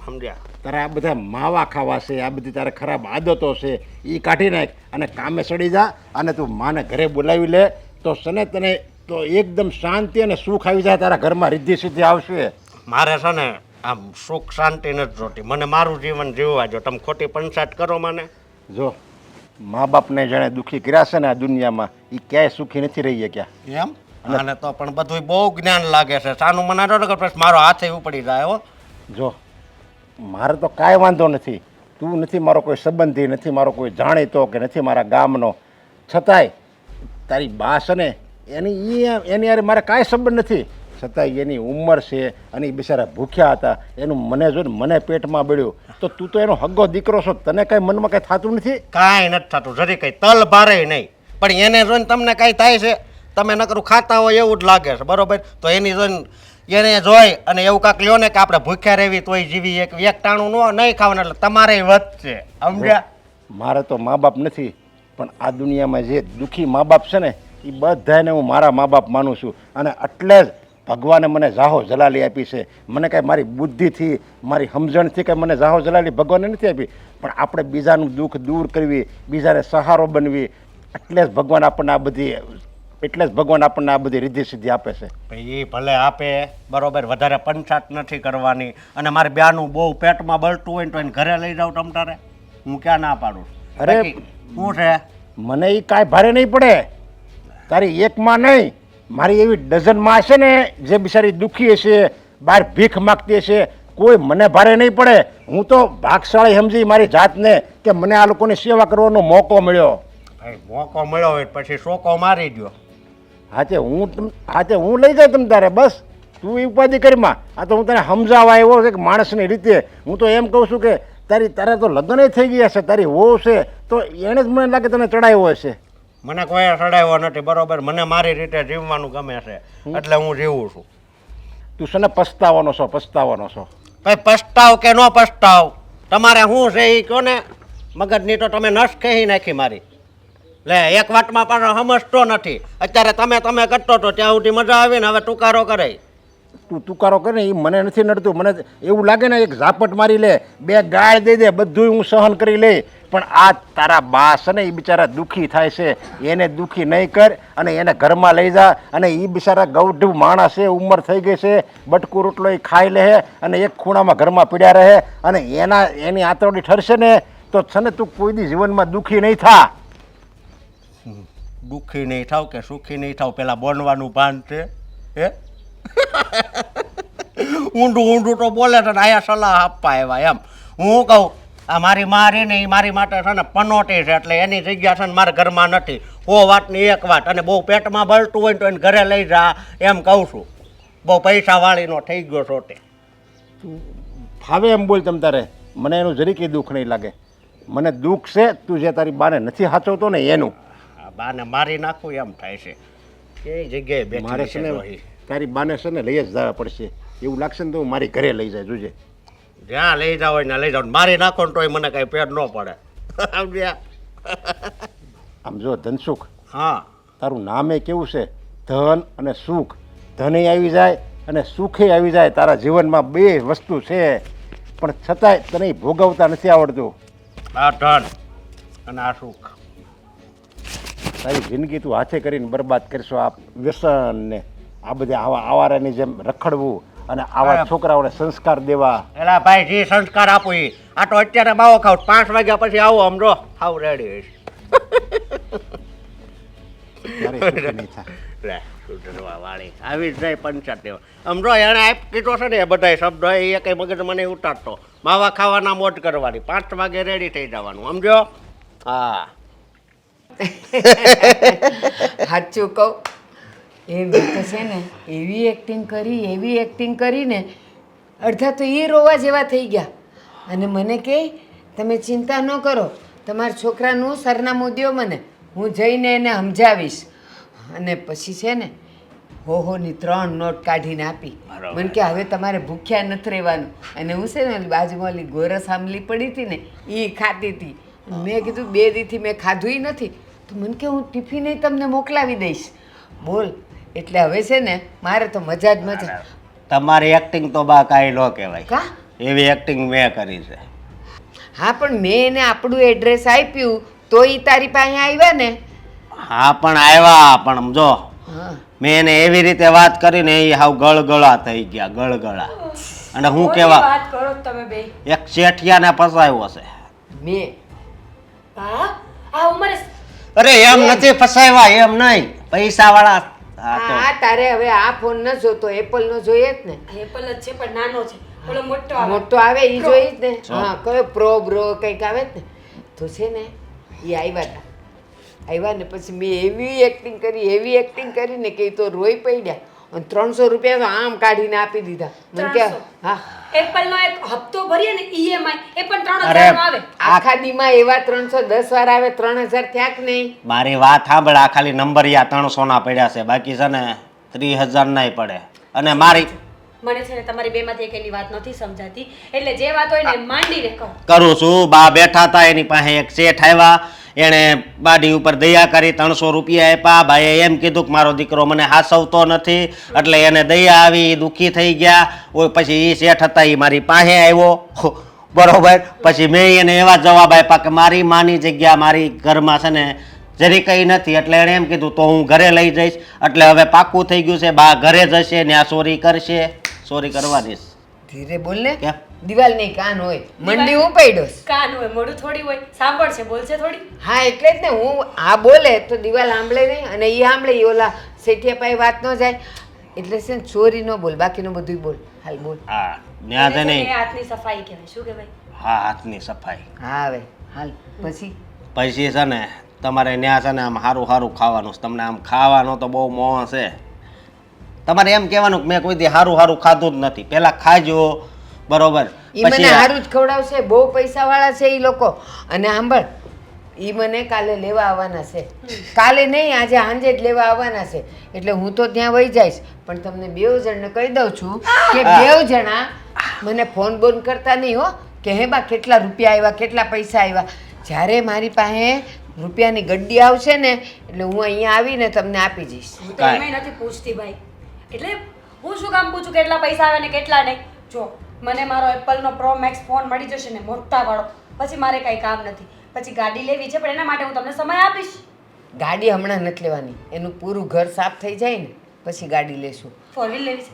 સમજ્યા? તારે આ બધા માવા ખાવા છે, આ બધી તારે ખરાબ આદતો છે, એ કાઢી નાખ અને કામે ચડી જા. અને તું માને ઘરે બોલાવી લે તો સને તને તો એકદમ શાંતિ અને સુખ આવી જાય. તારા ઘરમાં રિદ્ધિ સિદ્ધિ આવશે. મારે છે ને આમ સુખ શાંતિ નથી જોતી, મને મારું જીવન જીવવા જો. તમે ખોટી પંચાયત કરો મને. જો મા બાપને જેણે દુઃખી કર્યા છે ને આ દુનિયામાં, એ ક્યાંય સુખી નથી રહી ગયા. એમ? અને તો પણ બધું બહુ જ્ઞાન લાગે છે. સાનું મને પછી મારો હાથે ઉપડી જાય. હો જો મારે તો કાંઈ વાંધો નથી, તું નથી મારો કોઈ સંબંધી, નથી મારો કોઈ જાણીતો કે નથી મારા ગામનો, છતાંય તારી બા છે ને એની યાર મારે કાંઈ સંબંધ નથી. છતાંય એની ઉંમર છે અને એ બિચારા ભૂખ્યા હતા, એનું મને જોઈને મને પેટમાં બળ્યું. તો તું તો એનો હગ્ગો દીકરો છો, તને કાંઈ મનમાં કાંઈ થતું નથી? કાંઈ નથી થતું, જરી કંઈ તલ ભારે નહીં. પણ એને જોઈને તમને કાંઈ થાય છે? તમે નકરું ખાતા હોય એવું જ લાગે છે, બરોબર? તો એની જોઈને એને જોઈ અને એવું કાંક લ્યો ને કે આપણે ભૂખ્યા રહેવી તોય જીવી, એક ટાણું નહીં ખાવાનું એટલે તમારે વધશે, સમજ્યા? મારે તો મા બાપ નથી, પણ આ દુનિયામાં જે દુઃખી મા બાપ છે ને એ બધાને હું મારા મા બાપ માનું છું. અને એટલે જ ભગવાને મને જાહો જલાલી આપી છે. મને કાંઈ મારી બુદ્ધિથી મારી સમજણથી કાંઈ મને જાહો જલાલી ભગવાને નથી આપી, પણ આપણે બીજાનું દુઃખ દૂર કરવી, બીજાને સહારો બનવી, એટલે જ ભગવાન આપણને આ બધી રિદ્ધિ સિદ્ધિ આપે છે. એ ભલે આપે, બરોબર, વધારે પંચાયત નથી કરવાની. અને મારે બ્યાનું બહુ પેટમાં બળતું હોય ને તો એને ઘરે લઈ જાવ તમ તારે, હું ક્યાં ના પાડું? અરે શું છે? મને એ કાંઈ ભારે નહીં પડે. તારી એક માં નહીં, મારી એવી ડઝન માં છે ને જે બિચારી દુઃખી હશે, બહાર ભીખ માગતી હશે, કોઈ મને ભારે નહીં પડે. હું તો ભાગશાળી સમજી મારી જાતને કે મને આ લોકોની સેવા કરવાનો મોકો મળ્યો. ભાઈ મોકો મળ્યો હોય પછી શોકો મારી દો. હાચે હું લઈ જાય તમ તારે, બસ તું એ ઉપાધિ કરીમાં. આ તો હું તને સમજાવવા આવ્યો છે કે માણસની રીતે. હું તો એમ કહું છું કે તારા તો લગ્ન થઈ ગયા છે, તારી વહુ છે, તો એને જ મને લાગે તને ચડાવ્યો હશે. મને કોઈ ચડાવ્યો નથી, બરોબર? મને મારી રીતે જીવવાનું ગમે છે એટલે હું જીવું છું. તું છે ને પસ્તાવાનો છો. ભાઈ પસ્તાવ કે ન પસ્તાવ તમારે શું છે એ કહો ને. મગજની તો તમે નસ કહી નાખી મારી. લે એક વાતમાં પાછો સમજતો નથી. અત્યારે તમે કરતો હતો ત્યાં સુધી મજા આવી ને હવે તુકારો કરે. તું તુકારો કરે ને એ મને નથી નડતું. મને એવું લાગે ને એક ઝાપટ મારી લે, બે ગાળ દઈ દે, બધું હું સહન કરી લઈ. પણ આ તારા બા છે ને એ બિચારા દુઃખી થાય છે, એને દુઃખી નહીં કર અને એને ઘરમાં લઈ જા. અને એ બિચારા ગૌઢ માણસ છે, ઉંમર થઈ ગઈ છે, બટકું રોટલો એ ખાઈ લે અને એક ખૂણામાં ઘરમાં પીડ્યા રહે અને એની આંતરડી ઠરશે ને તો છે ને તું કોઈ દી જીવનમાં દુઃખી નહીં થા. દુઃખી નહીં થાવ કે સુખી નહીં થાવ પેલા બોલવાનું ભાન છે હે? ઊંડું તો બોલે છે ને આયા સલાહ આપવા આવ્યા એમ. હું કહું આ મારી મારી ને એ મારી માટે છે ને પનોટી છે એટલે એની જગ્યા છે ને મારા ઘરમાં નથી. હો વાતની એક વાત. અને બહુ પેટમાં બળતું હોય તો એને ઘરે લઈ જા એમ કહું છું. બહુ પૈસા વાળીનો થઈ ગયો છો તે. તું ફાવે એમ બોલ તમ તારે. મને એનું જરીકે દુઃખ નહીં લાગે. મને દુઃખ છે તું જે તારી બાને નથી સાચવતો ને એનું. બાને મારી નાખું એમ થાય છે. કઈ જગ્યાએ મારે છે ને તારી બાને છે ને લઈ જ જવા પડશે. એવું લાગશે ને તો મારી ઘરે લઈ જાય. જોજે જ્યાં લઈ જાવ ને લઈ જાવ. મારી નાખો ને તોય મને કઈ પેટ ન પડે. સમજ્યા? આમ જો ધનસુખ, હા તારું નામે કેવું છે? ધન અને સુખ. ધને આવી જાય અને સુખે આવી જાય. તારા જીવનમાં બે વસ્તુ છે પણ છતાંય તને ભોગવતા નથી આવડતું. આ ધન અને આ સુખ. તારી જિંદગી તું હાથે કરીને બરબાદ કરશો. આ વ્યસન ને આ બધે આવા આવારાની જેમ રખડવું અને આવા છોકરાઓને સંસ્કાર દેવા. એલા ભાઈ જે સંસ્કાર આપું એ. આ તો અત્યારે માવો ખાવ 5 વાગ્યા પછી આવો સમજો હાવ રેડી હશે. ત્યારે સુખી નહીં થાય. લે સુધરવા વાળી આવી જ નહીં પંચાયત દેવા. સમજો એને આપ કીધો છે ને એ બધા શબ્દો એ કઈ મગજ મને ઉતારતો. માવા ખાવાના મોજ કરવાની, 5 વાગે રેડી થઈ જવાનું સમજો. હા સાચું કહું એ તો છે ને એવી એક્ટિંગ કરીને અડધા તો એ રોવા જેવા થઈ ગયા. અને મને કહે તમે ચિંતા ન કરો, તમારા છોકરાનું સરનામું દ્યો મને, હું જઈને એને સમજાવીશ. અને પછી છે ને હોની 3 નોટ કાઢીને આપી. મને કે હવે તમારે ભૂખ્યા નથી રહેવાનું. અને હું છે ને ઓલી બાજુમાં ઓલી ગોરસ આંબલી પડી હતી ને એ ખાતી હતી. મેં કીધું 2 દીથી મેં ખાધું નથી. તો મને કે હું ટિફિને તમને મોકલાવી દઈશ. બોલ એટલે હવે છે ને મારે તો મજા જ મજા. તમારી એક્ટિંગ તો બા કાંઈ ન કહેવાય. કા એવી એક્ટિંગ મેં કરી છે. હા પણ મેં એને આપણું એડ્રેસ આપ્યું તો એ તારી પાસે આવ્યા ને. હા પણ આવ્યા પણ જો હા મેં એને એવી રીતે વાત કરીને એ હાવ ગળગળા થઈ ગયા ગળગળા. અને હું કેવા વાત કરો તમે બે. એક શેઠિયાને ફસાયો છે. મેં હા આ ઉંમરે અરે એમ નથી ફસાવ્યા એમ નહીં પૈસા વાળા. હા તારે હવે આ ફોન ન જોતો એપલ નો જોઈએ જ ને. એપલ જ છે પણ નાનો છે. ઓલો મોટો આવે. મોટો આવે એ જોઈ જ ને. હા કયો પ્રો બ્રો કંઈક આવે જ ને. તો છે ને એ આવ્યા ને પછી મેં એવી એક્ટિંગ કરીને કે એ તો રોઈ પડ્યા. અને 300 રૂપિયા તો આમ કાઢીને આપી દીધા. મને કે હા એપલ નો એક હપ્તો ભરીએ ને ઈએમઆઈ એ પણ 3000 નો આવે. આખા દીમાં એવા 310 વાર આવે 3000 થયા કે નહીં. મારી વાત સાંભળ. આ ખાલી નંબરિયા 300 ના પડ્યા છે, બાકી છે ને 30,000 નાય પડે. અને મારી મને છે ને તમારી બેમાંથી એકેની વાત નથી સમજાતી એટલે જે વાત હોય ને માંડીને કહો. કરું છું. બા બેઠા હતા એની પાસે એક શેઠ આવ્યા. એણે બાડી ઉપર દયા કરી 300 રૂપિયા આપ્યા. ભાઈએ એમ કીધું કે મારો દીકરો મને હાસવતો નથી એટલે એને દયા આવી, દુઃખી થઈ ગયા. ઓય પછી એ શેઠ હતા એ મારી પાસે આવ્યો બરોબર. પછી મેં એને એવા જવાબ આપ્યા કે મારી માની જગ્યા મારી ઘરમાં છે ને જરી કંઈ નથી. એટલે એણે એમ કીધું તો હું ઘરે લઈ જઈશ. એટલે હવે પાક્કું થઈ ગયું છે. બા ઘરે જશે ને આ ચોરી કરશે. ચોરી કરવાની. ધીરે બોલ ને. કેમ? દિવાલ નહીં કાન હોય. મંડી હું પડ્યો. કાન હોય મોઢું થોડી હોય સાંભળશે બોલશે થોડી. હા એટલે જ ને હું આ બોલે તો દિવાલ સાંભળે નહીં અને એ સાંભળે એ ઓલા શેઠિયા પાસે વાત ન જાય. એટલે છે ને ચોરી ન બોલ, બાકીનું બધું બોલ. હાલ બોલ. હા ન્યા છે નહીં. હાથની સફાઈ કહેવાય. શું કહેવાય? હા હાથની સફાઈ. હા હવે હાલ પછી પછી છે ને તમારે ત્યાં છે ને આમ સારું ખાવાનું છે. તમને આમ ખાવાનો તો બહુ મોહ છે. તમારે એમ કહેવાનું કે મેં કોઈ દી સારું સારું ખાધું જ નથી પહેલા ખાજો બરોબર ઈ મને સારું જ ખવડાવશે, બહુ પૈસાવાળા છે ઈ લોકો. અને સાંભળ, ઈ મને કાલે લેવા આવવાના છે. કાલે નહીં, આજે સાંજે જ લેવા આવવાના છે. એટલે હું તો ત્યાં વહી જઈશ, પણ તમને બેવ જણને કહી દઉં છું કે બેવ જણા મને ફોન બોન કરતા નહીં હો, કે હે બા કેટલા રૂપિયા આવ્યા, કેટલા પૈસા આવ્યા. જ્યારે મારી પાસે રૂપિયાની ગड्डी આવશે ને એટલે હું અહીંયા આવીને તમને આપી જઈશ. હું તો એમાંય નથી પૂછતી ભાઈ. એટલે હું શું કામ પૂછું કેટલા પૈસા આવે ને કેટલા નહીં. જો મને મારો એપલનો પ્રો મેક્સ ફોન મળી જશે ને મોટા વાળો, પછી મારે કાંઈ કામ નથી. પછી ગાડી લેવી છે, પણ એના માટે હું તમને સમય આપીશ. ગાડી હમણાં નથી લેવાની, એનું પૂરું ઘર સાફ થઈ જાય ને પછી ગાડી લેશું. ફોર વ્હીલ લેવી છે.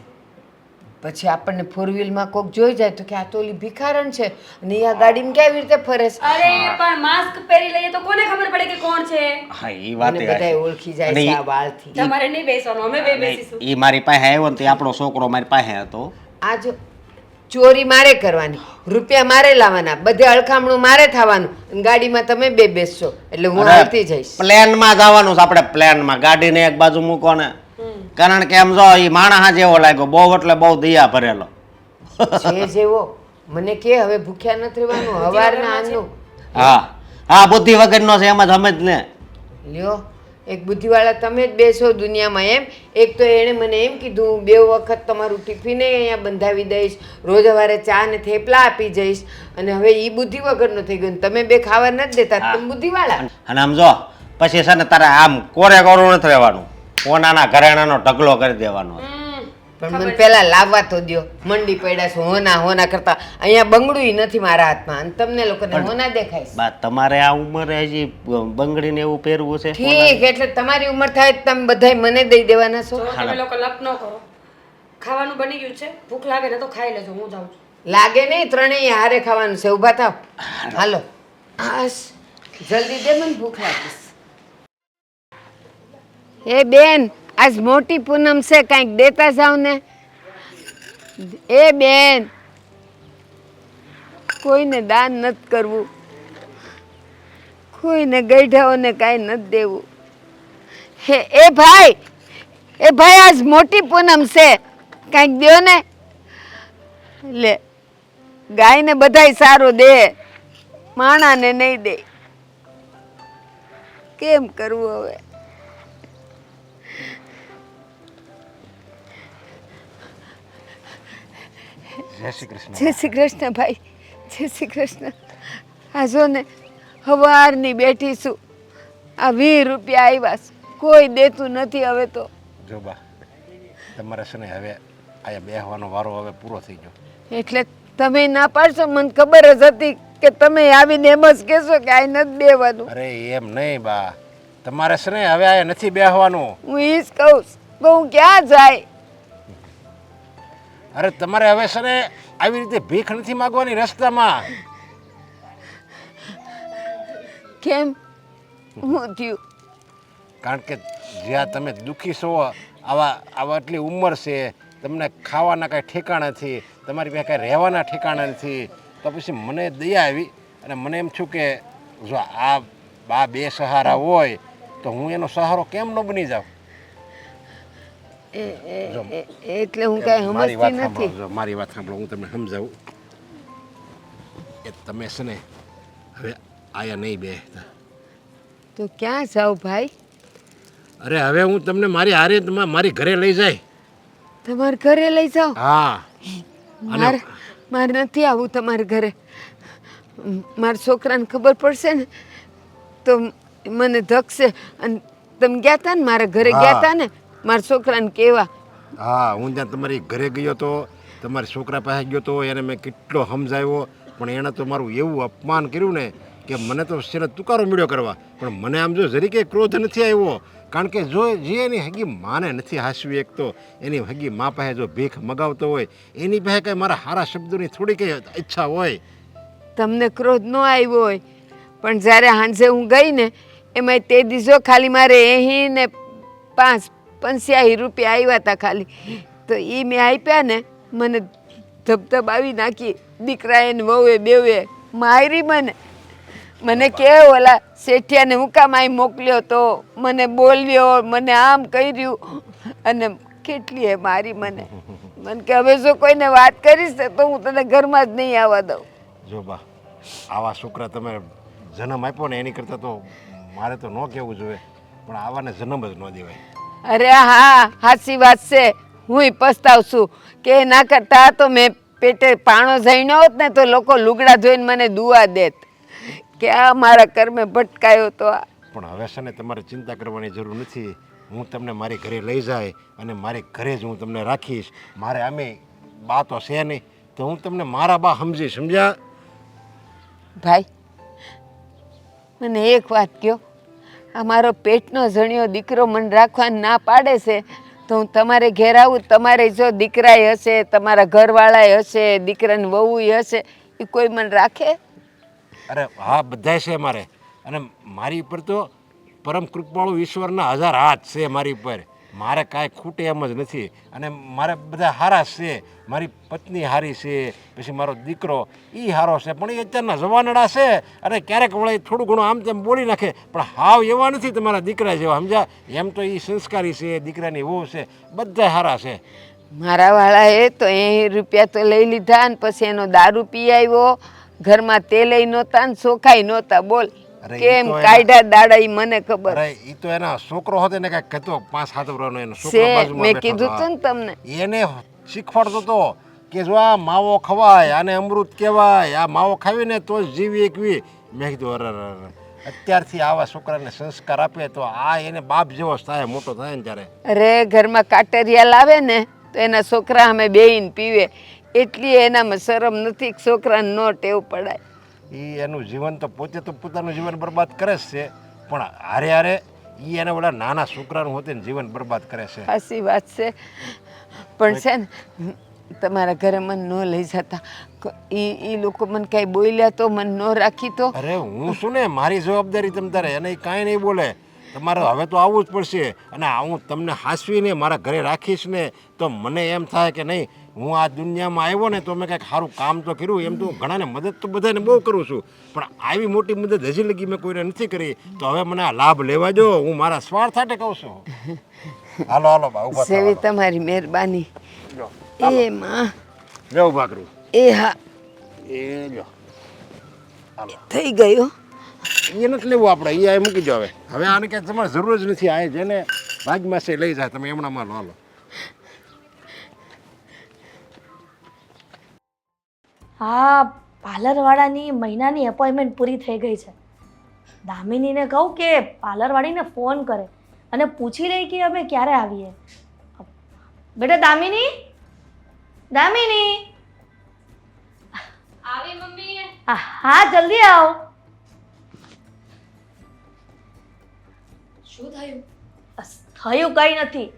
પછી આપણને ફોર વ્હીલમાં કોક જોઈ જાય તો કે આ તો ઓલી ભિખારણ છે અને આ ગાડીમાં કેવી રીતે ફરે છે. અરે પણ માસ્ક પહેરી લઈએ તો કોને ખબર પડે કે કોણ છે? હા એ વાત મને બધાય ઓળખી જાય છે આ વાળથી. તમારે નહીં બેસવાનું, અમે બે બેસીશું. એ મારી પાસે આવ્યો ને તે આપણો છોકરો મારી પાસે હતો. આ જો ચોરી મારે કરવાની, રૂપિયા મારે લાવવાના, બધે અળખામણું મારે થવાનું અને ગાડીમાં તમે બે બેસશો એટલે હું આવતી જઈશ. પ્લેનમાં જવાનું છે આપણે, પ્લેનમાં ગાડીને એક બાજુ મૂકો ને. કારણ કે એમ જો એ માણસ જેવો લાગ્યો બહુ, એટલે બહુ દયા ભરેલો જે જેવો મને કે હવે ભૂખ્યા નથી રહેવાનું હવારના આનું. હા હા, બુદ્ધિ વગરનો છે એમ જ સમજ ને. લ્યો એક બુદ્ધિવાળા તમે જ બેસો દુનિયામાં એમ. એક તો એણે મને એમ કીધું હું 2 વખત તમારું ટિફિને અહીંયા બંધાવી દઈશ, રોજ સવારે ચા ને થેપલા આપી જઈશ, અને હવે એ બુદ્ધિ વગરનો થઈ ગયો. તમે બે ખાવા નથી દેતા, તમે બુદ્ધિવાળા. અને આમ જો પછી છે ને તારે આમ કોરે કોરું નથી રહેવાનું, કોનાના ઘરેણાનો ઢગલો કરી દેવાનો. પણ મને પેલા લાવવા તો દ્યો. મંડી પડ્યા છે હોના હોના કરતા, અહીંયા બંગડું નથી મારા હાથમાં અને તમને લોકોને હોના દેખાય છે. બા તમારે આ ઉંમરે હજી બંગડીને એવું પહેરવું છે? ઠીક, એટલે તમારી ઉંમર થાય તમે બધાય મને દઈ દેવાના છો. જો તમે લોકો લપ ન કરો. ખાવાનું બની ગયું છે, ભૂખ લાગે ને તો ખાઈ લેજો, હું જાઉં છું. લાગે નહીં, ત્રણેય હારે ખાવાનું છે. ઊભા થાવ, હાલો. બસ જલ્દી દે, મને ભૂખ લાગીશ. એ બેન, આજ મોટી પૂનમ છે, કાંઈક દેતા જાવ ને. એ બેન, કોઈને દાન નથી કરવું, કોઈને ગઈઢાઓને કાંઈ નથી દેવું. એ ભાઈ, આજ મોટી પૂનમ છે, કાંઈક દ્યો ને. લે, ગાયને બધાય સારું દે, માણાને નહીં દે. કેમ કરવું હવે? જય શ્રી કૃષ્ણ. જય શ્રી કૃષ્ણ ભાઈ, જય શ્રી કૃષ્ણ. આ જો ને સવારની બેઠી છું, આ 20 રૂપિયા આવ્યા છે, કોઈ દેતું નથી હવે તો. જો બા, તમારે છે ને હવે અહીંયા બેસવાનો વારો હવે પૂરો થઈ ગયો. એટલે તમે ના પાડશો, મને ખબર જ હતી કે તમે આવીને એમ જ કહેશો કે આ નથી બેવાનું. અરે એમ નહીં બા, તમારે છે ને હવે આ નથી બેસવાનું. હું ઈ જ કહું છું, હું ક્યાં જાય? અરે તમારે હવે છે ને આવી રીતે ભીખ નથી માગવાની રસ્તામાં. કેમ? હું થયું? કારણ કે જ્યાં તમે દુઃખી છો, આવા આટલી ઉંમર છે, તમને ખાવાના કાંઈ ઠેકાણા નથી, તમારી પાસે કાંઈ રહેવાના ઠેકાણા નથી, તો પછી મને દયા આવી અને મને એમ થયું કે જો આ બા બે સહારા હોય તો હું એનો સહારો કેમ ન બની જાઉં. એટલે હું કાંઈ મારી વાત સમજતી નથી. સાંભળો, મારી વાત સાંભળો, હું તમને સમજાવું. એ તમે છે ને હવે આયા નહીં બેસતા. તો ક્યાં જાઉં ભાઈ? અરે હવે હું તમને મારી હારે મારી ઘરે લઈ જાય. તમારા ઘરે લઈ જાઓ? હા. મારે નથી આવું તમારા ઘરે. મારા છોકરાને ખબર પડશે ને તો મને ધકશે. અને તમે ગયા હતા ને મારા ઘરે ગયા હતા ને મારા છોકરાને કહેવા. હા, હું ત્યાં તમારી ઘરે ગયો તો, તમારા છોકરા પાસે ગયો તો, એને મેં કેટલો સમજાવ્યો, પણ એણે તો મારું એવું અપમાન કર્યું ને કે મને તો છે ને તુકારો મળ્યો કરવા. પણ મને આમ જો જરીકે ક્રોધ નથી આવ્યો, કારણ કે જો જે એની હગી માને નથી હાસવી, એક તો એની હગી મા પાસે જો ભીખ મગાવતો હોય, એની પાસે કાંઈ મારા સારા શબ્દોની થોડી કંઈ ઈચ્છા હોય. તમને ક્રોધ ન આવ્યો હોય, પણ જ્યારે સાંજે હું ગઈ ને એમાં તે દિવસો ખાલી મારે 80 ને 85 રૂપિયા આવ્યા હતા ખાલી. તો એ મેં આપ્યા ને, મને ધબધબાવી નાખી. દીકરાએ ને વહુએ બેવે મારી મને કે ઓલા શેઠિયાને હું કામ અહીં મોકલ્યો તો, મને બોલ્યો, મને આમ કર્યું. અને કેટલી હે મારી મને કે હવે જો કોઈને વાત કરીશ ને તો હું તને ઘરમાં જ નહીં આવવા દઉં. જો બા, આવા છોકરા તમે જન્મ આપ્યો ને એની કરતાં તો મારે તો ન કહેવું જોઈએ, પણ આવાને જન્મ જ ન દેવાય. અરે હા, સાચી વાત છે. હુંય પસ્તાવ છું કે ના કરતા તો મેં પેટે પાણો જઈનો હોત ને તો લોકો લુગડા ધોઈને મને દુઆ દેત કે આ મારા કર્મે ભટકાયો તો આ. પણ હવે છે ને તમારે ચિંતા કરવાની જરૂર નથી. હું તમને મારી ઘરે લઈ જાય અને મારી ઘરે જ હું તમને રાખીશ. મારે આમે બા તો છે નહીં, તો હું તમને મારા બા સમજ્યા? ભાઈ મને એક વાત કહો, આ મારો પેટનો જણિયો દીકરો મને રાખવાનું ના પાડે છે તો હું તમારે ઘેર આવું, તમારે જો દીકરાએ હશે, તમારા ઘરવાળાએ હશે, દીકરાની વહુએ હશે, એ કોઈ મને રાખે? અરે હા, બધાય છે મારે. અને મારી ઉપર તો પરમ કૃપાળુ ઈશ્વરના 1000 હાથ છે મારી ઉપર. મારે કાંઈ ખૂટે એમ જ નથી. અને મારે બધા હારા છે. મારી પત્ની હારી છે, પછી મારો દીકરો એ હારો છે, પણ એ અત્યારના જવાનડા છે અને ક્યારેક વળે થોડું ઘણું આમ તેમ બોલી નાખે, પણ હાવ એવા નથી તમારા દીકરા જેવા, સમજ્યા? એમ તો એ સંસ્કારી છે, દીકરાની વહુ છે, બધા હારા છે. મારા વાળાએ તો 80 રૂપિયા તો લઈ લીધા ને પછી એનો દારૂ પી આવ્યો, ઘરમાં તેલય નહોતા ને ચોખાઈ નહોતા. બોલ કેમ કાઢ્યા દાડા ઈ મને ખબર. અરે ઈ તો એના છોકરો હતો ને કાંઈક કહેતો 5-7 વર્ષનો એનો છોકરો છે, બાજુમાં મેં બેઠો કીધું હતો. તું ને તમને. એને શીખવાડતો હતો કે જો આ માવો ખવાય, આને અમૃત કહેવાય, આ માવો ખાવીને તો જ જીવી એકવી. મેં કીધું અરે અત્યારથી આવા છોકરાને સંસ્કાર આપે તો આ એને બાપ જેવો થાય, મોટો થાય ને ત્યારે. અરે ઘરમાં કાટરિયા લાવે ને તો એના છોકરા અમે બેહીને પીવે, એટલી એનામાં શરમ નથી, છોકરાને નો ટેવ પડાય. એ એનું જીવન તો પોતે તો પોતાનું જીવન બરબાદ કરે જ છે, પણ હારે હારે એ એના બધા નાના છોકરાનું હોતે જીવન બરબાદ કરે છે. સાચી વાત છે. પણ છે ને તમારા ઘરે મને ન લઈ જતા, એ લોકો મને કાંઈ બોલ્યા તો મને ન રાખી તો. અરે હું શું ને, મારી જવાબદારી તમ તારે, એને કાંઈ નહીં બોલે. તમારે હવે તો આવવું જ પડશે. અને હું તમને હાંસવીને મારા ઘરે રાખીશ ને તો મને એમ થાય કે નહીં, હું આ દુનિયામાં આવ્યો ને તો મેં કંઈક સારું કામ તો કર્યું. એમ તો ઘણાને મદદ તો બધાને બહુ કરું છું, પણ આવી મોટી મદદ હજી લગી મેં કોઈને નથી કરી. તો હવે મને આ લાભ લેવા જો, હું મારા સ્વાર્થ માટે કહું છું. હાલો હાલો બા, ઉભા થાઓ. સેવી તમારી મહેરબાની. એ માં લે ઉભા કરું. એ હા, એ લ્યો થઈ ગયો. એ નથી લેવું આપણે, એ આ મૂકી જાવ. હવે આને ક્યાંય તમારે જરૂર જ નથી. આ જેને ભાગમાં છે લઈ જાય, તમે એમના માં હાલો. હા, પાર્લરવાળાની મહિનાની એપોઇન્ટમેન્ટ પૂરી થઈ ગઈ છે. દામિનીને કહું કે પાર્લરવાળીને ફોન કરે અને પૂછી લે કે અમે ક્યારે આવીએ. બેટા દામિની, દામિની. આવી મમ્મી. હા જલ્દી આવ. શું થયું? થયું કંઈ નથી,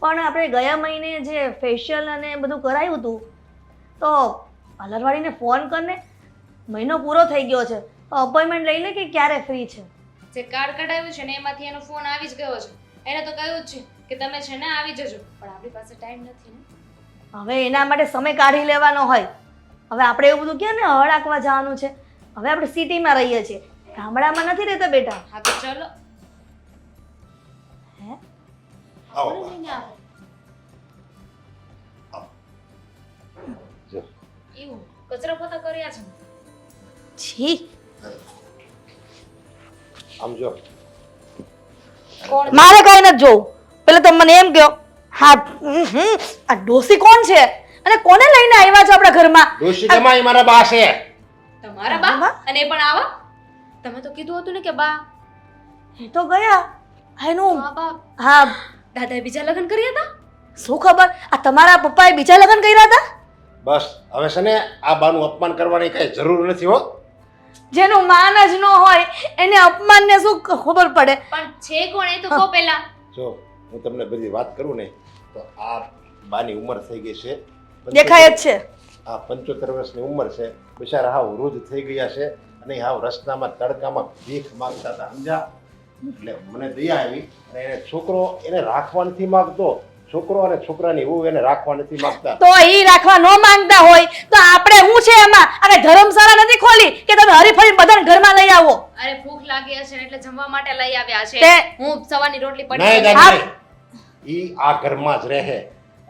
પણ આપણે ગયા મહિને જે ફેશિયલ અને બધું કરાયું હતું તો પાર્લરવાળીને ફોન કરને. મહિનો પૂરો થઈ ગયો છે તો અપોઇન્ટમેન્ટ લઈ લે કે ક્યારે ફ્રી છે. જે કાર્ડ કઢાવ્યું છે ને એમાંથી એનો ફોન આવી જ ગયો છે. એને તો કહ્યું જ છે કે તમે છે ને આવી જજો, પણ આપણી પાસે ટાઈમ નથી ને. હવે એના માટે સમય કાઢી લેવાનો હોય. હવે આપણે એવું બધું ક્યાં ને હળાકવા જવાનું છે. હવે આપણે સિટીમાં રહીએ છીએ, ગામડામાં નથી રહેતા બેટા. હા તો ચલો. હે આવો. લઈને આવો. એવું કચરા પોતા કર્યા છે. છી, આમ જો. કોણ? મારે કઈ નથી જોવું. પેલા તમે મને એમ કહો, હા આ ડોસી કોણ છે અને કોને લઈને આવ્યા છો આપણા ઘરમાં? ડોશી જમાઈ મારા બા છે. તમારા બા? અને એ પણ આવા? તમે તો કીધું હતું ને કે બા. એ તો ગયા એનું. હા બા. હા, દાદાએ બીજા લગ્ન કર્યા હતા? શું ખબર, આ તમારા પપ્પાએ બીજા લગ્ન કર્યા હતા? બસ હવે છે ને આ બાનું અપમાન કરવાની કઈ જરૂર નથી હો. જેનું માન જ ન હોય એને અપમાનને શું ખબર પડે? પણ છે કોણ એ તો કહો પહેલા. જો હું તમને બધી વાત કરું ને તો આ બાની ઉંમર થઈ ગઈ છે. દેખાય જ છે. આ 75 વર્ષની ઉંમર છે. બિચારા હાવ વૃદ્ધ થઈ ગયા છે અને હાવ રસ્તામાં તડકામાં ભીખ માંગતા હતા, સમજ્યા? એટલે મને દયા આવી અને એને છોકરો એને રાખવા નથી માંગતો. છોકરો અને છોકરાની વહુ એને રાખવા નથી માંગતા. તો ઈ રાખવા ન માંગતા હોય તો આપણે શું છે એમાં? અને ધર્મશાળા નથી ખોલી કે તમે હરીફરી બધાને ઘરમાં લઈ આવો? અરે ભૂખ લાગી હશે ને એટલે જમવા માટે લઈ આવ્યા છે. તે- હું સવારની રોટલી નહીં પડી. નહીં, ઈ આ ઘરમાં જ રહે.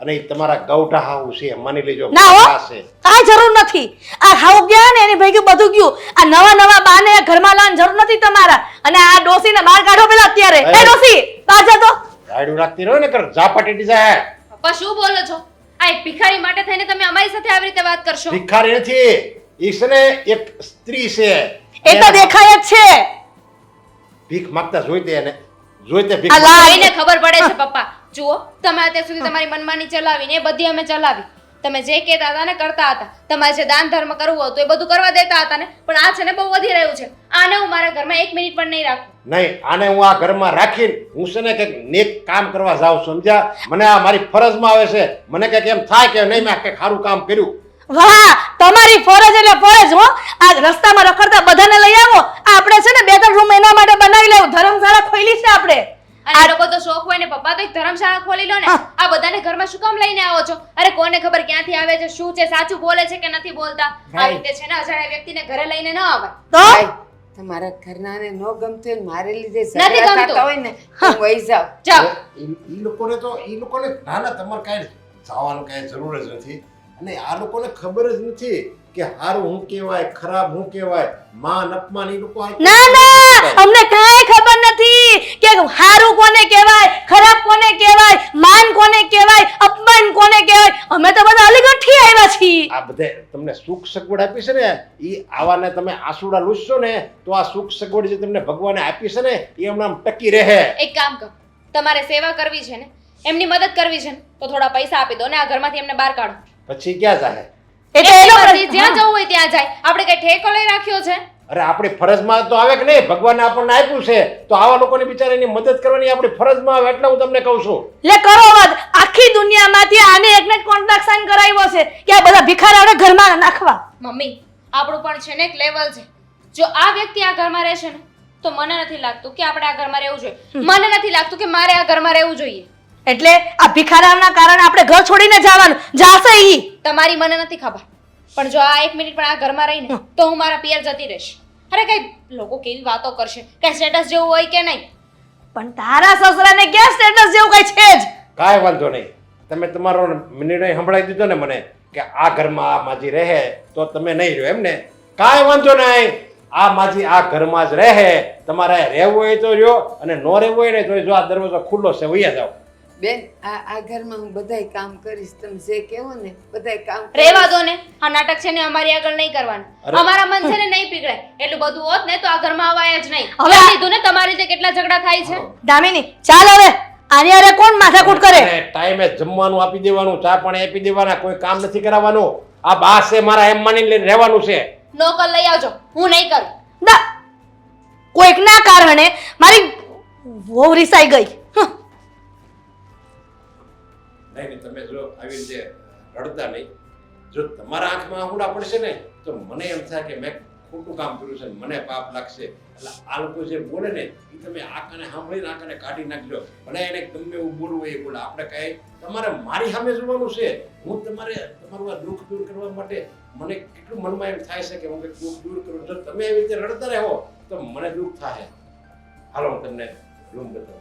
અને એ તમારા ગૌઠા હાવ છે માની લેજો ના હો આ છે. કાંઈ જરૂર નથી. આ હાવ ગયા ને એની ભેગું બધું ગયું. આ નવા નવા બાને ઘરમાં લાવવાની જરૂર નથી તમારા. અને આ ડોસીને બહાર કાઢો પેલા અત્યારે. એ. એ ડોસી બહાર જા તો. રાયડું રાખતી રહો ને કર ઝાપટી જાય. પપ્પા શું બોલો છો? આ એક ભિખારી માટે થઈને તમે અમારી સાથે આવી રીતે વાત કરશો? ભિખારી નથી ઈ છે ને એક સ્ત્રી છે. એ તો દેખાય જ છે. ભીખ માંગતા જોઈતે એને જોઈતે ભીખ આ લા- એને ખબર પડે છે પપ્પા. જુઓ, તમે અત્યાર સુધી તમારી મનમાની ચલાવીને એ બધી અમે ચલાવી. તમે જે કહેતા હતા ને કરતા હતા. તમારે જે દાન ધર્મ કરવું હતું એ બધું કરવા દેતા હતા ને, પણ આ છે ને બહુ વધી રહ્યું છે. આને હું મારા ઘરમાં 1 મિનિટ પણ નહીં રાખું. નહીં આને હું આ ઘરમાં રાખીને હું છે ને કંઈક નેક કામ કરવા જાઉં છું સમજ્યા. મને આ મારી ફરજમાં આવે છે. મને કંઈક એમ થાય કે નહીં મેં કંઈક સારું કામ કર્યું. વાહ, તમારી ફરજ એટલે ફરજ હો. આ રસ્તામાં રખડતા બધાને લઈ આવો. આપણે છે ને 2-3 રૂમ એના માટે બનાવી લેવું. ધર્મશાળા ખોલી છે આપણે. અને આ લોકો તો શોખ હોય ને પપ્પા, તો એક ધર્મશાળા ખોલી લો ને. આ બધાને ઘરમાં શું કામ લઈને આવો છો? અરે કોને ખબર ક્યાંથી આવે છે, શું છે, સાચું બોલે છે કે નથી બોલતા. આ રીતે છે ને અજાણ્યા વ્યક્તિને ઘરે લઈને ન આવાય. તો ભાઈ, તમારા ઘરનાને ન ગમતું હોય ને મારે લીધે નથી ઝઘડા ગમતું. થતા હોય ને હું વહી જાઉં. જાઓ. ઈ લોકોને ના ના તમારે કાંઈ જવાનું કાંઈ જરૂર જ નથી. અને આ લોકોને ખબર જ નથી કે સારું હું કહેવાય ખરાબ હું કહેવાય માન અપમાન ઈ લોકો ના ના, અમને કાંઈ ખબર નથી કે હારું કોને કહેવાય, ખરાબ કોને કહેવાય, માન કોને કહેવાય, અપમાન કોને કહેવાય. અમે તો બધા અલીગઢથી આવ્યા છીએ. આ બધે તમને સુખ સગવડ આપી છે ને ઈ આવાને તમે આસુડા લૂછશો ને તો આ સુખ સગવડ જે તમને ભગવાને આપી છે ને એ હમણાં ટકી રહે. એક કામ કરો, તમારે સેવા કરવી છે ને, એમની મદદ કરવી છે ને, તો થોડા પૈસા આપી દો ને આ ઘરમાંથી એમને બહાર કાઢો. પછી ક્યાં જાય? એટલે એ લોકો પછી જ્યાં જવું હોય ત્યાં જાય. આપણે કઈ ઠેકો લઈ રાખ્યો છે? અરે આપણી ફરજમાં તો આવે કે નહીં ભગવાને આપણને આપ્યું છે તો આવા લોકોની બિચારાની મદદ કરવાની આપણી ફરજમાં આવે એટલે હું તમને કહું છું. લે કરો વાત. આખી દુનિયામાંથી આને એકને જ કોન્ટ્રાક્ટ સાઈન કરાવ્યો છે કે આ બધા ભિખારાઓને ઘરમાં નાખવા. મમ્મી, આપણું પણ છે ને એક લેવલ છે. જો આ વ્યક્તિ આ ઘરમાં રહેશે ને, તો મને નથી લાગતું કે આપણે આ ઘરમાં રહેવું જોઈએ. મને નથી લાગતું કે મારે આ ઘરમાં રહેવું જોઈએ. એટલે આ ભિખારાઓના કારણે આપણે ઘર છોડીને જવાનું. જાશે ઈ. તમારી મને નથી ખબર, પણ જો આ 1 મિનિટ પણ આ ઘરમાં રહીને તો હું મારા પિયર જતી રહીશ. અરે કઈ લોકો કેવી વાતો કરશે, કઈ સ્ટેટસ જેવું હોય કે નહીં. પણ તારા સસરાને ક્યાં સ્ટેટસ જેવું કઈ છે જ? કાંઈ વાંધો નહીં. તમે તમારો નિર્ણય સંભળાવી દીધો ને મને કે આ ઘરમાં આ માજી રહે તો તમે નહીં રહ્યો એમ ને. કાંઈ વાંધો નહીં. આ માજી આ ઘરમાં જ રહે. તમારે રહેવું હોય તો રહ્યો અને ન રહેવું હોય ને તો જો આ દરવાજો ખુલ્લો છે વૈયા જાઓ. બેન આ ઘરમાં હું બધાય કામ કરીશ. તમે જે કહેવો ને બધાય કામ કરીશ. રહેવા દો ને. આ નાટક છે ને અમારી આગળ નહીં કરવાનું. અરે. અમારા મન છે ને નહીં પીગળે. એટલું બધું હોત ને તો આ ઘરમાં અવાય જ નહીં. હવે હવે કીધું ને તમારી રીતે કેટલા ઝઘડા થાય છે. દામિની ચાલ હવે. આની હારે કોણ માથાકૂટ કરે? અને ટાઈમે જમવાનું આપી દેવાનું ચા પાણી આપી દેવાના કોઈ કામ નથી કરાવવાનું. આ બા છે મારા એમ માનીને લઈને રહેવાનું છે. નોકર લઈ આવજો, હું નહીં કરું. ના, કોઈકના કારણે મારી વહુ રિસાઈ ગઈ. નહીં તમે જો આવી રીતે રડતા નહીં. જો તમારા આંખમાં આહુડા પડશે ને તો મને એમ થાય કે મેં ખોટું કામ કર્યું છે મને પાપ લાગશે. એટલે આ લોકો જે બોલે ને એ તમે આંખને સાંભળીને આંખને કાઢી નાખજો. ભલે એને ગમે એવું બોલવું હોય એ બોલે. આપણે કાંઈ તમારે મારી સામે જોવાનું છે. હું તમારું આ દુઃખ દૂર કરવા માટે મને કેટલું મનમાં એમ થાય છે કે હું કંઈક દુઃખ દૂર કરું. જો તમે એવી રીતે રડતા રહો તો મને દુઃખ થાય. હાલો હું તમને રૂમ બતાવું.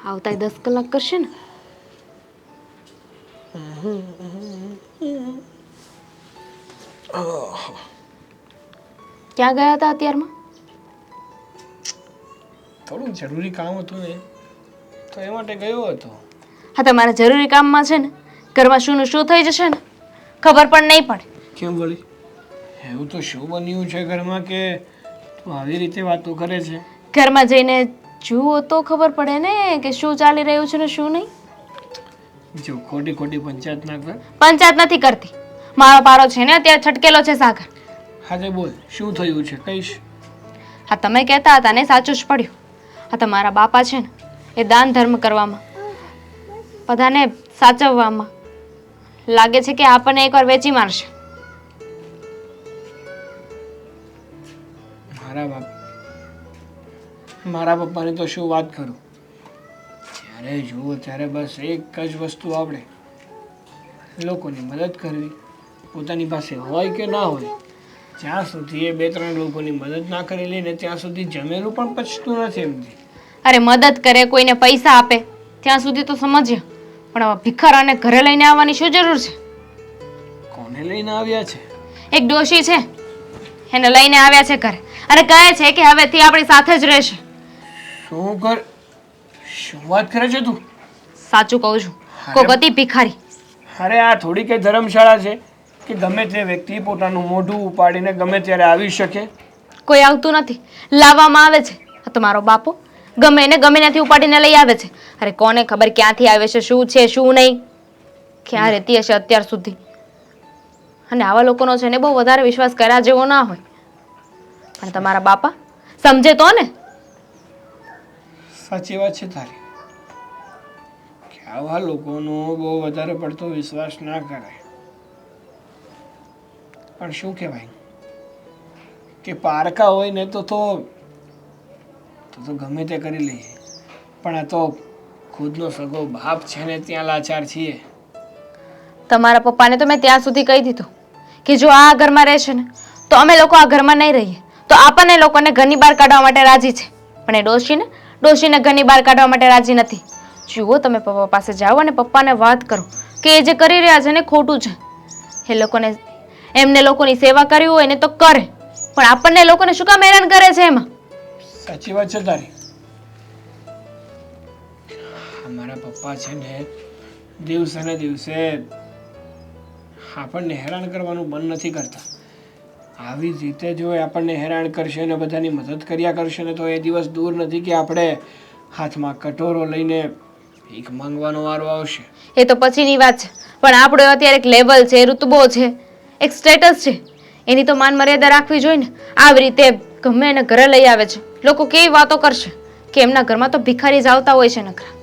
આવતા 10 કલાક કરશે ને. ક્યાં ગયા હતા અત્યારમાં? થોડું જરૂરી કામ હતું ને તો એ માટે ગયો હતો. હા, તમારા જરૂરી કામમાં છે ને ઘરમાં શું શું થઈ જશે ને ખબર પણ નહીં પડે. કેમ વળી? એવું તો શું બન્યું છે ઘરમાં કે તું આવી રીતે વાતો કરે છે? ઘરમાં જઈને જુઓ તો ખબર પડે ને કે શું ચાલી રહ્યું છે ને શું નહીં. જો ખોટી ખોટી પંચાયત ના કર. પંચાયત નથી કરતી. મારો પારો છે ને અત્યારે છટકેલો છે સાગર. હાજે બોલ શું થયું છે કહીશ. હા, તમે કહેતા હતા ને સાચું જ પડ્યું. હા, તમારા બાપા છે ને એ દાન ધર્મ કરવામાં બધાને સાચવવામાં લાગે છે કે આપણને એકવાર વેચી મારશે. મારા પપ્પાની તો શું વાત કરું. જ્યારે જુઓ ત્યારે બસ એક જ વસ્તુ આવડે, લોકોની મદદ કરવી. પોતાની પાસે હોય કે ના હોય જ્યાં સુધી એ 2-3 લોકોની મદદ ના કરી લે ને ત્યાં સુધી જમેલું પણ પચતું નથી એમથી. અરે મદદ કરે, કોઈને પૈસા આપે ત્યાં સુધી તો સમજ્યા, પણ આવા ભિખારાને ઘરે લઈને આવવાની શું જરૂર છે? કોને લઈને આવ્યા છે? એક ડોશી છે, એને લઈને આવ્યા છે ઘરે અને કહે છે કે હવેથી આપણી સાથે જ રહેશે. શું વાત કરે છે તું? સાચું કહું છું, કોક હતી ભિખારી. અરે આ થોડી કઈ ધર્મશાળા છે કે ગમે તે વ્યક્તિ પોતાનું મોઢું ઉપાડીને ગમે ત્યારે આવી શકે? કોઈ આવતું નથી, લાવવામાં આવે છે. આ તો મારો બાપો ગમે એને ગમે ત્યાંથી ઉપાડીને લઈ આવે છે. અરે કોને ખબર ક્યાંથી આવે છે, શું છે શું નહીં, ક્યાં રહેતી હશે અત્યાર સુધી. અને આવા લોકોનો છે ને બહુ વધારે વિશ્વાસ કર્યા જેવો ના હોય. પણ તમારા બાપા સમજે તો ને. સાચી વાત છે તારી કે આવા લોકોનો બહુ વધારે પડતો વિશ્વાસ ના કરાય. પણ શું કહેવાય કે પારકા હોય ને તો ગમે તે કરી લઈએ, પણ આ તો ખુદનો સગો બાપ છે ને ત્યાં લાચાર છીએ. તમારા પપ્પાને તો મેં ત્યાં સુધી કહી દીધું કે જો આ ઘરમાં રહેશે ને તો અમે લોકો આ ઘરમાં નહીં રહીએ, તો આપણને લોકોને ઘરની બહાર કાઢવા માટે રાજી છે. પણ એ ડોશીને ઘરની બહાર કાઢવા માટે રાજી નથી. જુઓ, તમે પપ્પા પાસે જાઓ અને પપ્પાને વાત કરો કે એ જે કરી રહ્યા છે ને ખોટું છે. એમને લોકોની સેવા કરવી હોય ને તો કરે, પણ આપણને લોકોને શું કામ હેરાન કરે છે એમાં? સાચી વાત છે તારી. અમારા પપ્પા છે ને દિવસે ને દિવસે આપણને હેરાન કરવાનું બંધ નથી કરતા. આવી જ રીતે જો એ આપણને હેરાન કરશે ને બધાની મદદ કર્યા કરશે ને તો એ દિવસ દૂર નથી કે આપણે હાથમાં કટોરો લઈને ભીખ માંગવાનો વારો આવશે. એ તો પછીની વાત છે, પણ આપણો અત્યારે એક લેવલ છે, ઋતબો છે, એક સ્ટેટસ છે, એની તો માન મર્યાદા રાખવી જોઈએ ને. આવી રીતે ગમે એને ઘરે લઈ આવે છે, લોકો કેવી વાતો કરશે કે એમના ઘરમાં તો ભિખારી જ આવતા હોય છે નકરા.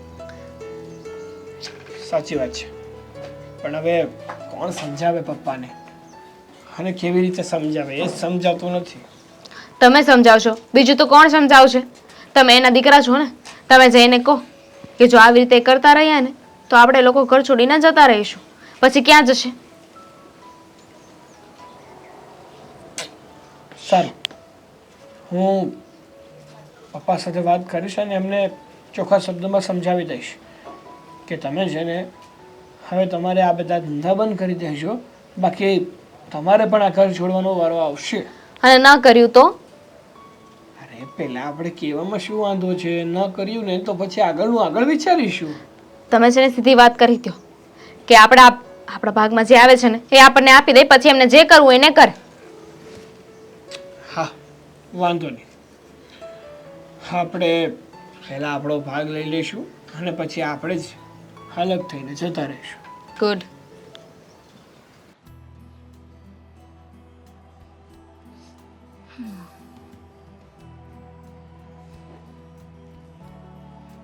સાચી વાત છે, પણ હવે કોણ સમજાવે પપ્પાને અને કેવી રીતે સમજાવે એ જ સમજાતું નથી. તમે સમજાવશો, બીજું તો કોણ સમજાવશે? તમે એના દીકરા છો ને, તમે જઈને કહો કે જો આવી રીતે કરતા રહ્યા ને તો આપણે લોકો ઘર છોડીને જતા રહીશું. પછી ક્યાં જશે? સારું, હું પપ્પા સાથે વાત કરીશ અને એમને ચોખ્ખા શબ્દોમાં સમજાવી દઈશ કે તમે છે ને હવે તમારે આ બધા ધંધા બંધ કરી દેજો, બાકી તમારે પણ આ ઘર છોડવાનો વારો આવશે. અને ના કર્યું તો? અરે પહેલા આપણે કહેવામાં શું વાંધો છે, ન કર્યું ને તો પછી આગળ વિચારીશું. તમે છે ને સીધી વાત કરી દો કે આપણા ભાગમાં જે આવે છે ને એ આપણને આપી દે, પછી એમને જે કરવું એને કરે. હા, વાંધો નહીં. આપણે પહેલાં આપણો ભાગ લઈ લઈશું અને પછી આપણે જ અલગ થઈને જતા રહીશું. ગુડ.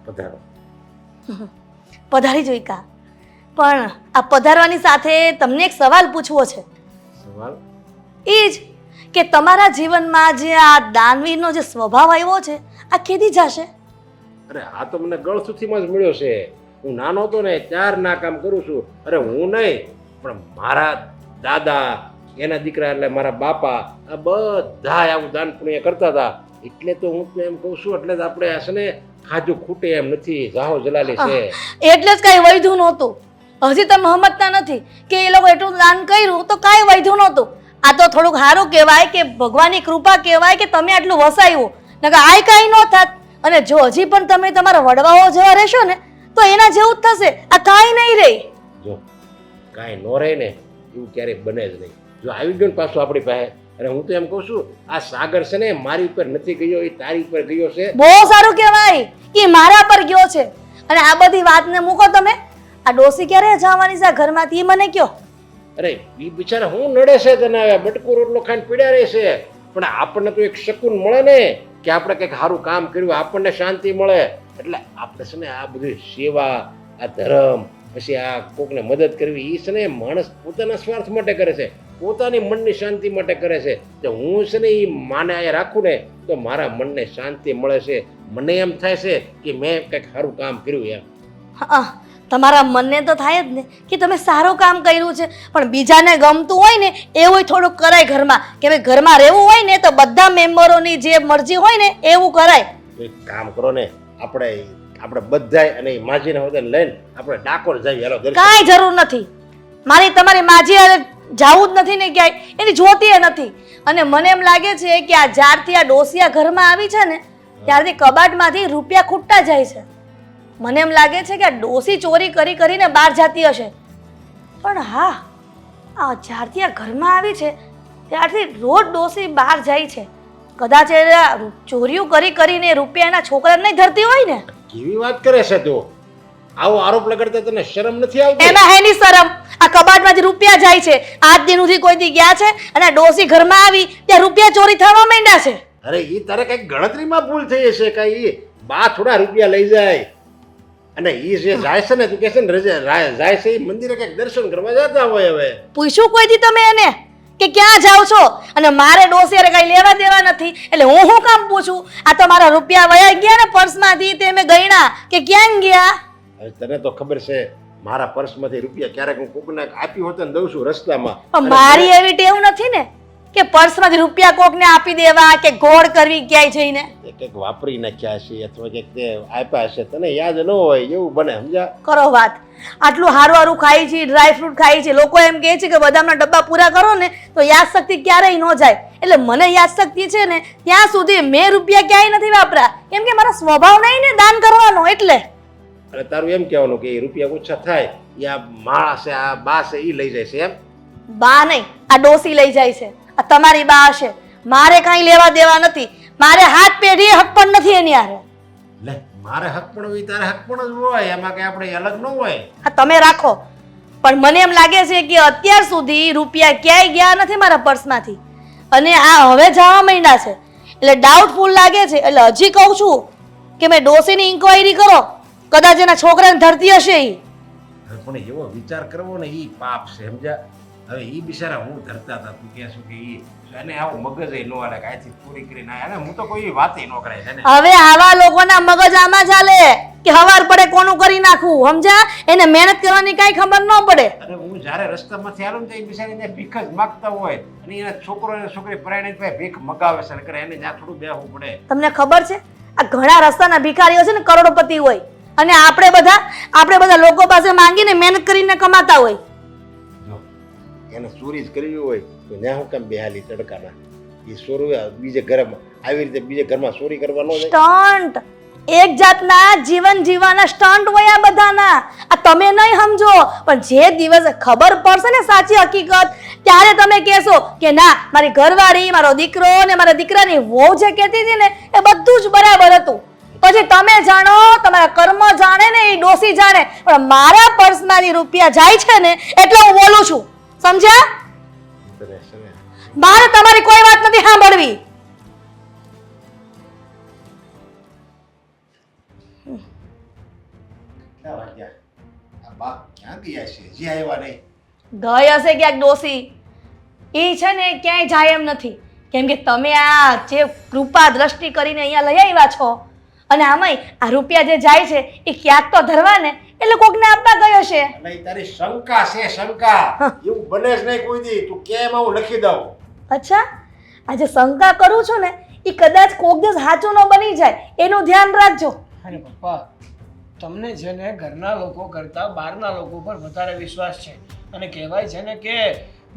પધારો. પધારી જોઈ કા, પણ આ પધારવાની સાથે તમને એક સવાલ પૂછવો છે. સવાલ? એ જ કે તમારા જીવનમાં જે આ દાનવીરનો જે સ્વભાવ આવ્યો છે આ કેદી જશે? અરે આ તો મને ગળસુથીમાં જ મળ્યો છે. હું નાનો હતો ને ત્યાર ના કામ કરું છું. અરે હું નહીં, પણ મારા દાદા, એના દીકરા એટલે મારા બાપા, આ બધા આવું દાન પુણ્ય કરતા હતા. એટલે તો હું એમ કહું છું, એટલે જ આપણે આ છે ને ખાજુ ખૂટે એમ નથી, જાહો જલાલી છે. એટલે જ કાંઈ વૈધું નહોતું. હજી તમે સમજતા નથી કે એ લોકો એટલું દાન કર્યું તો કાંઈ વૈધું નહોતું. આ તો થોડુંક સારું કહેવાય કે ભગવાનની કૃપા કહેવાય કે તમે આટલું વસાવ્યું, નકર આય કાંઈ ન થાત. અને જો હજી પણ તમે તમારા વડવાઓ જેવા રહેશો ને તો એના જેવું જ થશે. આ કાંઈ નહીં રહે. જો કાંઈ ન રહે ને એવું ક્યારેય બને જ નહીં. જો આવી ગયું ને પાછું આપણી પાસે, અને હું તો એમ કહું છું આ સાગર છે ને મારી ઉપર નથી ગયો, એ તારી ઉપર ગયો છે. બહુ સારું કહેવાય, એ મારા પર ગયો છે. અને આ બધી વાતને મૂકો તમે. આ ડોસી ક્યારે જવાની છે ઘરમાંથી એ મને કયો. અરે એ બિચારા હું નડે છે તને, હવે બટકો રોટલો ખાઈને પીડ્યા રહે છે. પણ આપણને તો એક શકૂન મળે ને કે આપણે કંઈક સારું કામ કર્યું, આપણને શાંતિ મળે. એટલે આપણે છે ને આ બધી સેવા, આ ધર્મ, પછી આ કોકને મદદ કરવી, એ છે ને માણસ પોતાના સ્વાર્થ માટે કરે છે, પોતાની મનની શાંતિ માટે કરે છે. તો હું છે ને એ માને અહીંયા રાખું ને તો મારા મનને શાંતિ મળે છે. મને એમ થાય છે કે મેં કંઈક સારું કામ કર્યું એમ. હા, તમારા મનને તો થાય જ ને કે તમે સારું કામ કર્યું છે, પણ બીજાને ગમતું હોય ને એવું થોડુંક કરાય ઘરમાં, કે ભાઈ ઘરમાં રહેવું હોય ને તો બધા મેમ્બરોની જે મરજી હોય ને એવું કરાય. એક કામ કરો ને, આપણે બધાય અને માજીને હોદન લઈને આપણે ડાકોર જઈએ. હેલો દર્શન. કાંઈ જરૂર નથી, મારી તમારી માજી હારે જાવું જ નથી ને ક્યાંય, એની જોતી નથી. અને મને એમ લાગે છે કે આ જ્યારથી આ ડોસિયા ઘરમાં આવી છે ને ત્યારથી કબાટમાંથી રૂપિયા ખૂટતા જાય છે. મને એમ લાગે છે કે આ ડોસી ચોરી કરી કરીને બહાર જતી હશે. પણ હા, આ જ્યારથી આ ઘરમાં આવી છે ત્યારથી રોજ ડોસી બહાર જાય છે. કદાચ એ ચોરીઓ કરી કરીને રૂપિયાના છોકરાને નહીં ધરતી હોય ને. કેવી વાત કરે છે તું? આવો આરોપ લગાડતા તને શરમ નથી આવતી? એમાં હેની શરમ? આ કબાટમાંથી રૂપિયા જાય છે, આજ દિન સુધી કોઈ દી ગયા છે? અને આ ડોસી ઘરમાં આવી ત્યાં રૂપિયા ચોરી થવા માંડ્યા છે. અરે ઈ તારે કઈક ગણતરીમાં ભૂલ થઈ હશે. કઈ બા થોડા રૂપિયા લઈ જાય અને ઈ જે જાય છે ને, તું કે છે ને જાય છે ઈ મંદિરે કઈક દર્શન કરવા જતા હોય. હવે પૂછ્યું કોઈથી તમે એને કે ક્યાં જાઓ છો? અને મારે ડોસિયારે કઈ લેવા દેવા નથી એટલે હું શું કામ પૂછું? આ તો મારા રૂપિયા વયા ગયા ને પર્સમાંથી, તે મેં ગણ્યા કે ક્યાં ગયા. હવે તને તો ખબર છે મારા પર્સમાંથી રૂપિયા ક્યારેક હું કોકને આપી હોત ને દઉં છું રસ્તામાં. પણ મારી એવી ટેવ નથી ને કે પર્સમાંથી રૂપિયા કોકને આપી દેવા કે ગોળ કરવી ક્યાંય જઈને. કંઈક વાપરી નાખ્યા છે અથવા કંઈક તે આપ્યા હશે, તને યાદ ન હોય એવું બને. સમજ્યા? કરો વાત. આટલું હારું હારું ખાઈ છે, ડ્રાય ફ્રૂટ ખાઈ છે, લોકો એમ કહે છે કે બદામના ડબ્બા પૂરા કરો ને તો યાદશક્તિ ક્યારેય ન જાય. એટલે મને યાદશક્તિ છે ને ત્યાં સુધી મેં રૂપિયા ક્યાંય નથી વાપરા, કેમ કે મારો સ્વભાવ નહીં ને દાન કરવાનો. એટલે અને તારું એમ કહેવાનું કે રૂપિયા ઓછા થાય એ આ માણસ છે, આ બા છે, એ લઈ જાય છે એમ? બા નહીં, આ ડોસી લઈ જાય છે. આ તમારી બા હશે, મારે કાંઈ લેવા દેવા નથી. મારે હાથ પેઢીએ હક પણ નથી એની હારે. લે, મારે હક પણ હોય તારે હક પણ જ હોય, એમાં કઈ આપણે અલગ ન હોય. આ તમે રાખો, પણ મને એમ લાગે છે કે અત્યાર સુધી રૂપિયા ક્યાંય ગયા નથી મારા પર્સમાંથી, અને આ હવે જવા માંડ્યા છે એટલે ડાઉટફુલ લાગે છે. એટલે હજી કહું છું કે મેં ડોસીની ઇન્ક્વાયરી કરો, કદાચ એના છોકરાને ધરતી હશે એ. પણ એવો વિચાર કરવો ને એ પાપ છે. સમજ્યા? હવે ઈ બિચારા હું ધરતા હતા, તું કહેશું કે ઈ એને આવું મગજ ન હાલે કે આથી ચોરી કરીને આયા ને. હું તો કોઈ વાત ન કરાય છે ને. હવે આવા લોકોના મગજ આમાં ચાલે કે હવાર પડે કોનું કરી નાખવું. સમજ્યા? એને મહેનત કરવાની કાંઈ ખબર ન પડે. અને હું જ્યારે રસ્તામાંથી આવું ને તો એ બિચારીને ભીખ જ માગતા હોય અને એના છોકરો અને છોકરી પરાયણે ભાઈ ભીખ મગાવે છે ને કરે, એને જ્યાં થોડું બેહવું પડે. તમને ખબર છે આ ઘણા રસ્તાના ભિખારીઓ છે ને કરોડપતિ હોય, અને આપણે બધા લોકો પાસે માંગીને મહેનત કરીને કમાતા હોય. જો એને ચોરી જ કરવી હોય તો ત્યાં હું કેમ બેહાલી તડકાના? એ ચોરી બીજે ઘરમાં આવી રીતે બીજે ઘરમાં ચોરી કરવાનો સ્ટન્ટ, એક જાતના જીવન જીવવાના સ્ટન્ટ હોય આ બધાના. આ તમે નહીં સમજો, પણ જે દિવસે ખબર પડશે ને સાચી હકીકત ત્યારે તમે કહેશો કે ના, મારી ઘરવાળી, મારો દીકરો ને મારા દીકરાની વહુ જે કહેતી હતી ને એ બધું જ બરાબર હતું. પછી તમે જાણો, તમારા કર્મ જાણે ને એ ડોસી જાણે, પણ મારા પર્સમાંથી રૂપિયા જાય છે ને એટલે હું બોલું છું. સમજ્યા? મારે તમારી કોઈ વાત નથી સાંભળવી. ગઈ હશે ક્યાંક ડોસી, એ છે ને ક્યાંય જાય એમ નથી, કેમ કે તમે આ જે કૃપા દ્રષ્ટિ કરીને અહીંયા લઈ આવ્યા છો, અને આમાંય આ રૂપિયા જે જાય છે એ ક્યાંક તો ધરવા ને, એટલે કોકને આપવા ગયો હશે. નહીં, તારી શંકા છે, શંકા. એવું બને જ નહીં કોઈ દી. તું કેમ આવું લખી દઉં? અચ્છા, આજે શંકા કરું છું ને એ કદાચ કોક દિવસ સાચું ન બની જાય, એનું ધ્યાન રાખજો. અરે પપ્પા, તમને છે ને ઘરના લોકો કરતાં બહારના લોકો ઉપર વધારે વિશ્વાસ છે, અને કહેવાય છે ને કે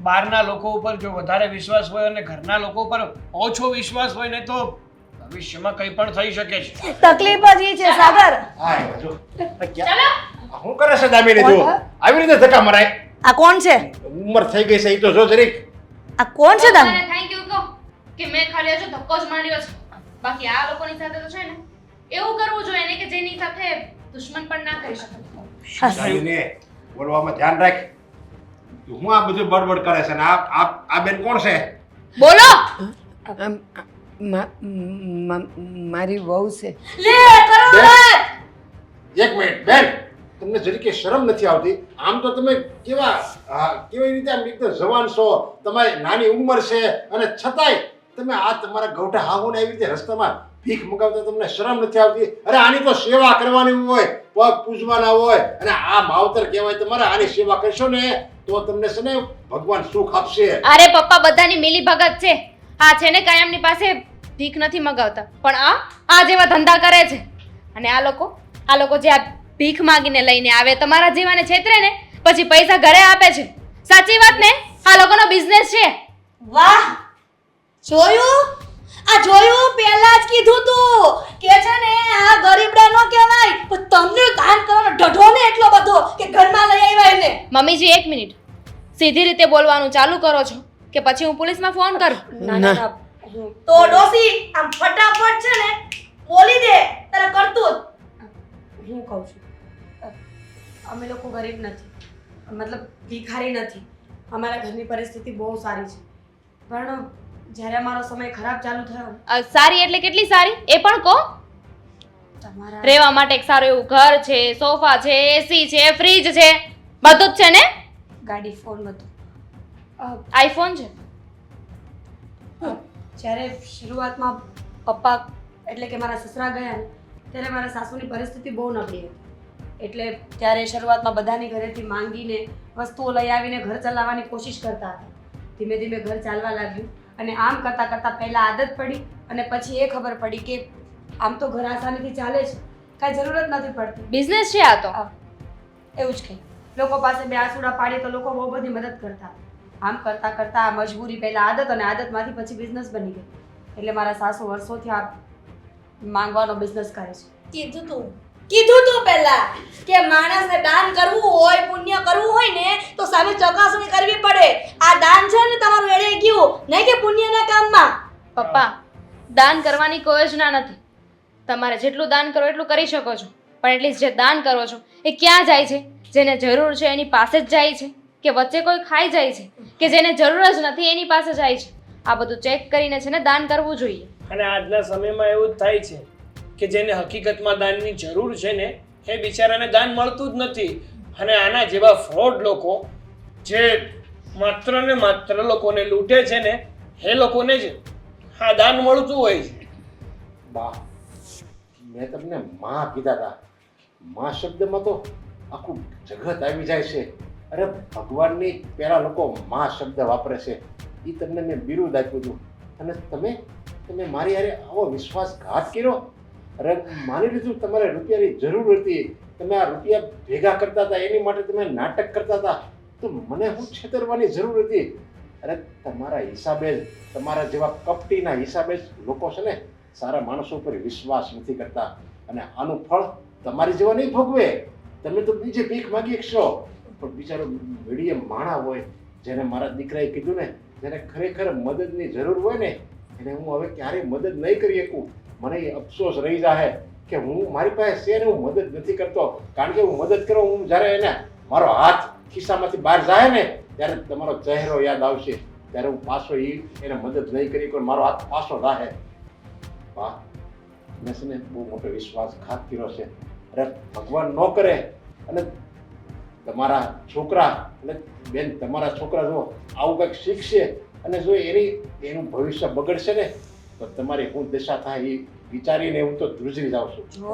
બહારના લોકો ઉપર જો વધારે વિશ્વાસ હોય અને ઘરના લોકો ઉપર ઓછો વિશ્વાસ હોય ને તો ભવિષ્યમાં કંઈ પણ થઈ શકે છે. તકલીફ જ એ છે સાગર. હા, જો શું કરે છે દામિની? તું આવી રીતે ધક્કા મરાય? આ કોણ છે? ઉંમર થઈ ગઈ છે એ તો જો જરીક. આ કોણ છે તમે? થેન્ક યુ કહો કે મેં ખાલી હજુ ધક્કો જ માંડ્યો છે. બાકી આ લોકોની સાથે તો છે ને એવું કરવું જોઈએ ને કે જેની સાથે દુશ્મન પણ ના કરી શકે. દામિની, બોલવામાં ધ્યાન રાખ. તું હું આ બધું બડબડ કરે છે ને આ બેન કોણ છે? બોલો. મારી વહુ છે. લે કરો વાત. એક મિનિટ બેન, તમને જરી કે શરમ નથી આવતી? આમ તો તમે કેવી રીતે આમ એકદમ જવાન છો, તમારી નાની ઉંમર છે, અને છતાંય તમે આ તમારા ગૌઠા હાહુને આવી રીતે રસ્તામાં ભીખ મગાવતા તમને શરમ નથી આવતી? અરે આની તો સેવા કરવાની હોય, પગ પૂજવાના હોય, અને આ માવતર કહેવાય તમારે. આની સેવા કરશો ને તો તમને છે ને ભગવાન સુખ આપશે. અરે પપ્પા બધાની મિલી ભગત છે. આ છે ને કાયમની પાસે ભીખ નથી મગાવતા, પણ આ જેવા ધંધા કરે છે. અને આ લોકો જે આ ભીખ માંગીને લઈને આવે, તમારા જેવાને છેતરે ને પછી પૈસા ઘરે આપે છે. સાચી વાત ને? આ લોકોનો બિઝનેસ છે. વાહ, જોયું? આ જોયું? પહેલા જ કીધું તું કે છે ને આ ગરીબડા નો કહેવાય, પણ તમને દાન કરવાનો ઢઢો ને એટલો બધો કે ઘરમાં લઈ આવ્યા એને. મમ્મીજી એક મિનિટ, સીધી રીતે બોલવાનું ચાલુ કરો છો કે પછી હું પોલીસમાં ફોન કરું? ના. તો ડોસી આમ ફટાફટ છે ને બોલી દે તારે કરતું. હું કહું છું, અમે લોકો ગરીબ નથી, મતલબ ભિખારી નથી. અમારા ઘરની પરિસ્થિતિ બહુ સારી છે, પણ જ્યારે અમારો સમય ખરાબ ચાલુ થયો ને, સારી એટલે કેટલી સારી એ પણ કહો. તમારા રહેવા માટે એક સારું એવું ઘર છે, સોફા છે, એસી છે, ફ્રીજ છે, બધું જ છે ને? ગાડી, ફોન બધું. આઈફોન છે. જ્યારે શરૂઆતમાં પપ્પા એટલે કે મારા સસરા ગયા ને, ત્યારે મારા સાસુની પરિસ્થિતિ બહુ નબળી હતી. એટલે ત્યારે શરૂઆતમાં બધાની ઘરેથી માંગીને વસ્તુઓ લઈ આવીને ઘર ચલાવવાની કોશિશ કરતા હતા. ધીમે ધીમે ઘર ચાલવા લાગ્યું અને આમ કરતાં કરતાં પહેલાં આદત પડી અને પછી એ ખબર પડી કે આમ તો ઘર આસાનીથી ચાલે છે, કાંઈ જરૂરત નથી પડતી. બિઝનેસ છે આ તો. એવું જ કંઈ લોકો પાસે બે આસુડા પાડીએ તો લોકો બહુ બધી મદદ કરતા. આમ કરતાં કરતાં આ મજબૂરી પહેલાં આદત અને આદતમાંથી પછી બિઝનેસ બની ગઈ. એટલે મારા સાસુ વર્ષોથી આ માંગવાનો બિઝનેસ કરે છે. કીધું તું પહેલા કે માણસને દાન કરવું હોય, પુણ્ય કરવું હોય ને તો સામે ચકાસણી કરવી પડે. આ દાન છે ને તમારું એળે ગયું, નહીં કે પુણ્યના કામમાં. પપ્પા, દાન કરવાની કોઈ યોજના નથી. તમારે જેટલું દાન કરો એટલું કરી શકો છો, પણ એટલીસ્ટ જે દાન કરો છો એ ક્યાં જાય છે? જેને જરૂર છે એની પાસે જ જાય છે કે વચ્ચે કોઈ ખાઈ જાય છે કે જેને જરૂર જ નથી એની પાસે જાય છે? આ બધું ચેક કરીને છે ને દાન કરવું જોઈએ. અને આજના સમયમાં એવું જ થાય છે કે જેને હકીકતમાં દાનની જરૂર છે ને એ બિચારાને દાન મળતું જ નથી. અને આના જેવા ફ્રોડ લોકો જે માત્ર ને માત્ર લોકોને લૂંટે છે ને એ લોકોને જ આ દાન મળતું હોય છે. બા, મેં તમને માં કીધા હતા. માં શબ્દમાં તો આખું જગત આવી જાય છે. અરે ભગવાનની પહેલા લોકો માં શબ્દ વાપરે છે. એ તમને મેં બિરુદ આપ્યું હતું અને તમે મારી હારે આવો વિશ્વાસઘાત કર્યો. અરે માની લીધું તમારે રૂપિયાની જરૂર હતી, તમે આ રૂપિયા ભેગા કરતા હતા, એની માટે તમે નાટક કરતા હતા, તો મને હું છેતરવાની જરૂર હતી? અરે તમારા હિસાબે જ, તમારા જેવા કપટીના હિસાબે જ લોકો છે ને સારા માણસો ઉપર વિશ્વાસ નથી કરતા, અને આનું ફળ તમારી જેવા નહીં ભોગવે. તમે તો બીજે ભીખ માગી શકશો, પણ બિચારો મીડીએ માણા હોય, જેને મારા દીકરાએ કીધું ને, જેને ખરેખર મદદની જરૂર હોય ને, એને હું હવે ક્યારેય મદદ નહીં કરી શકું. મને એ અફસોસ રહી જાય કે હું મારી પાસે છે ને હું મદદ નથી કરતો. કારણ કે હું મદદ કરું, હું જ્યારે એને મારો હાથ ખિસ્સામાંથી બહાર જાય ને ત્યારે તમારો ચહેરો યાદ આવશે, ત્યારે હું પાછો એને મદદ નહીં કરી પણ મારો હાથ પાછો રાહે. વાહ, મેં છે ને બહુ મોટો વિશ્વાસઘાત કર્યો છે. અરે ભગવાન ન કરે અને તમારા છોકરા એટલે બેન તમારા છોકરા જો આવું કંઈક શીખશે અને જો એનું ભવિષ્ય બગડશે ને તો તમારી શું દશા થાય એ વિચારીને હું તો ધ્રુજરી જાઉં છું. જો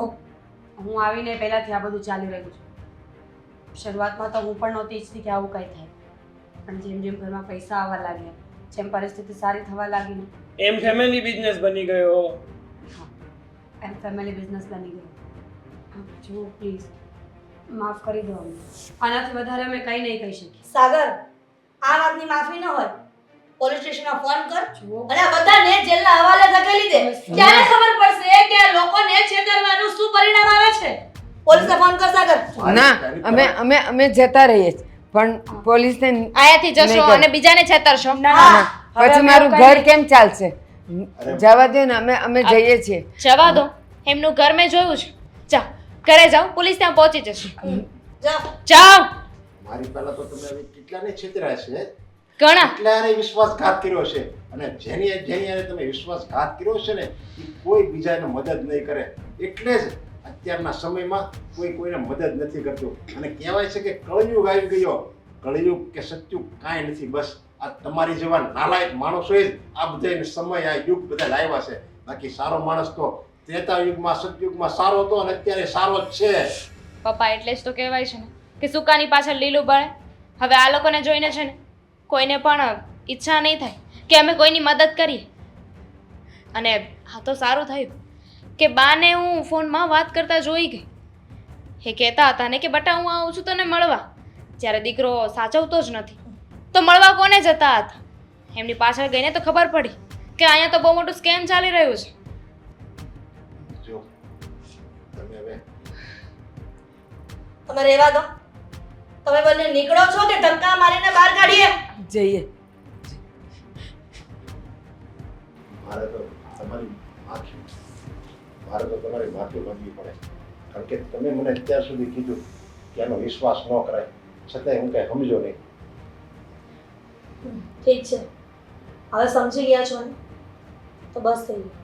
હું આવીને પહેલાંથી આ બધું ચાલી રહ્યું છે. શરૂઆતમાં તો હું પણ નહોતી ઈચ્છતી કે આવું કંઈ થાય, પણ જેમ જેમ ઘરમાં પૈસા આવવા લાગ્યા, જેમ પરિસ્થિતિ સારી થવા લાગી ને એમ ફેમિલી બિઝનેસ બની ગયો. એમ ફેમિલી બિઝનેસ બની ગયો. જો પ્લીઝ માફ કરી દો અમને. આનાથી વધારે અમે કંઈ નહીં કહી શકીએ. સાગર, આ વાતની માફી ન હોય, પોલીસ સ્ટેશનમાં ફોન કર અને આ બધાને જેલના હવાલે ધકેલી દે. ત્યારે ખબર પડશે કે આ લોકોને છેતરવાનું શું પરિણામ આવે છે. પોલીસને ફોન કર સાગર. ના, અમે જતા રહીએ છીએ, પણ પોલીસને આયાથી જશો અને બીજાને છેતરશો. પછી મારું ઘર કેમ ચાલશે? જવા દો ને, અમે જઈએ છીએ. જવા દો, એમનું ઘર મેં જોયું છે. જાઓ ઘરે જાઓ, પોલીસ ત્યાં પહોંચી જશે. જાઓ. મારી પહેલા તો તમે હવે કેટલાને છેતર્યા છે, ઘણા કેટલાને વિશ્વાસઘાત કર્યો છે, અને જેની હારે તમે વિશ્વાસઘાત કર્યો છે ને એ કોઈ બીજાને મદદ નહીં કરે. એટલે જ અત્યારના સમયમાં કોઈને મદદ નથી કરતું. અને કહેવાય છે કે કળયુગ આવી ગયો. કળયુગ કે સત્યુગ કાંઈ નથી, બસ આ તમારી જેવા નાલાયક માણસોએ જ આ બધા સમય આ યુગ બધા લાવ્યા છે. બાકી સારો માણસ તો ત્રેતા યુગમાં સતયુગમાં સારો હતો અને અત્યારે સારો જ છે. પપ્પા એટલે જ તો કહેવાય છે ને કે સુકાની પાછળ લીલું બળે. હવે આ લોકોને જોઈને છે ને કોઈને પણ ઈચ્છા નહીં થાય કે અમે કોઈની મદદ કરીએ. અને આ તો સારું થયું કે બાને હું ફોનમાં વાત કરતા જોઈ ગઈ. એ કહેતા હતા ને કે બટા હું આવું છું તને મળવા. જ્યારે દીકરો સાચવતો જ નથી તો મળવા કોને જતા હતા? એમની પાછળ ગઈને તો ખબર પડી કે અહીંયા તો બહુ મોટું સ્કેમ ચાલી રહ્યું છે. જો તમે હવે તમે રહેવા દો. તમે બંને નીકળો છો કે ધક્કા મારીને બહાર કાઢીએ? જઈએ. મારે તો તમારી માફી માંગવી પડે. કારણ કે તમે મને અત્યાર સુધી કીધું કે આનો વિશ્વાસ ન કરાય, છતાંય હું કઈ સમજો નહીં. ઠીક છે, હવે સમજી ગયા છો ને તો બસ થઈ ગયું.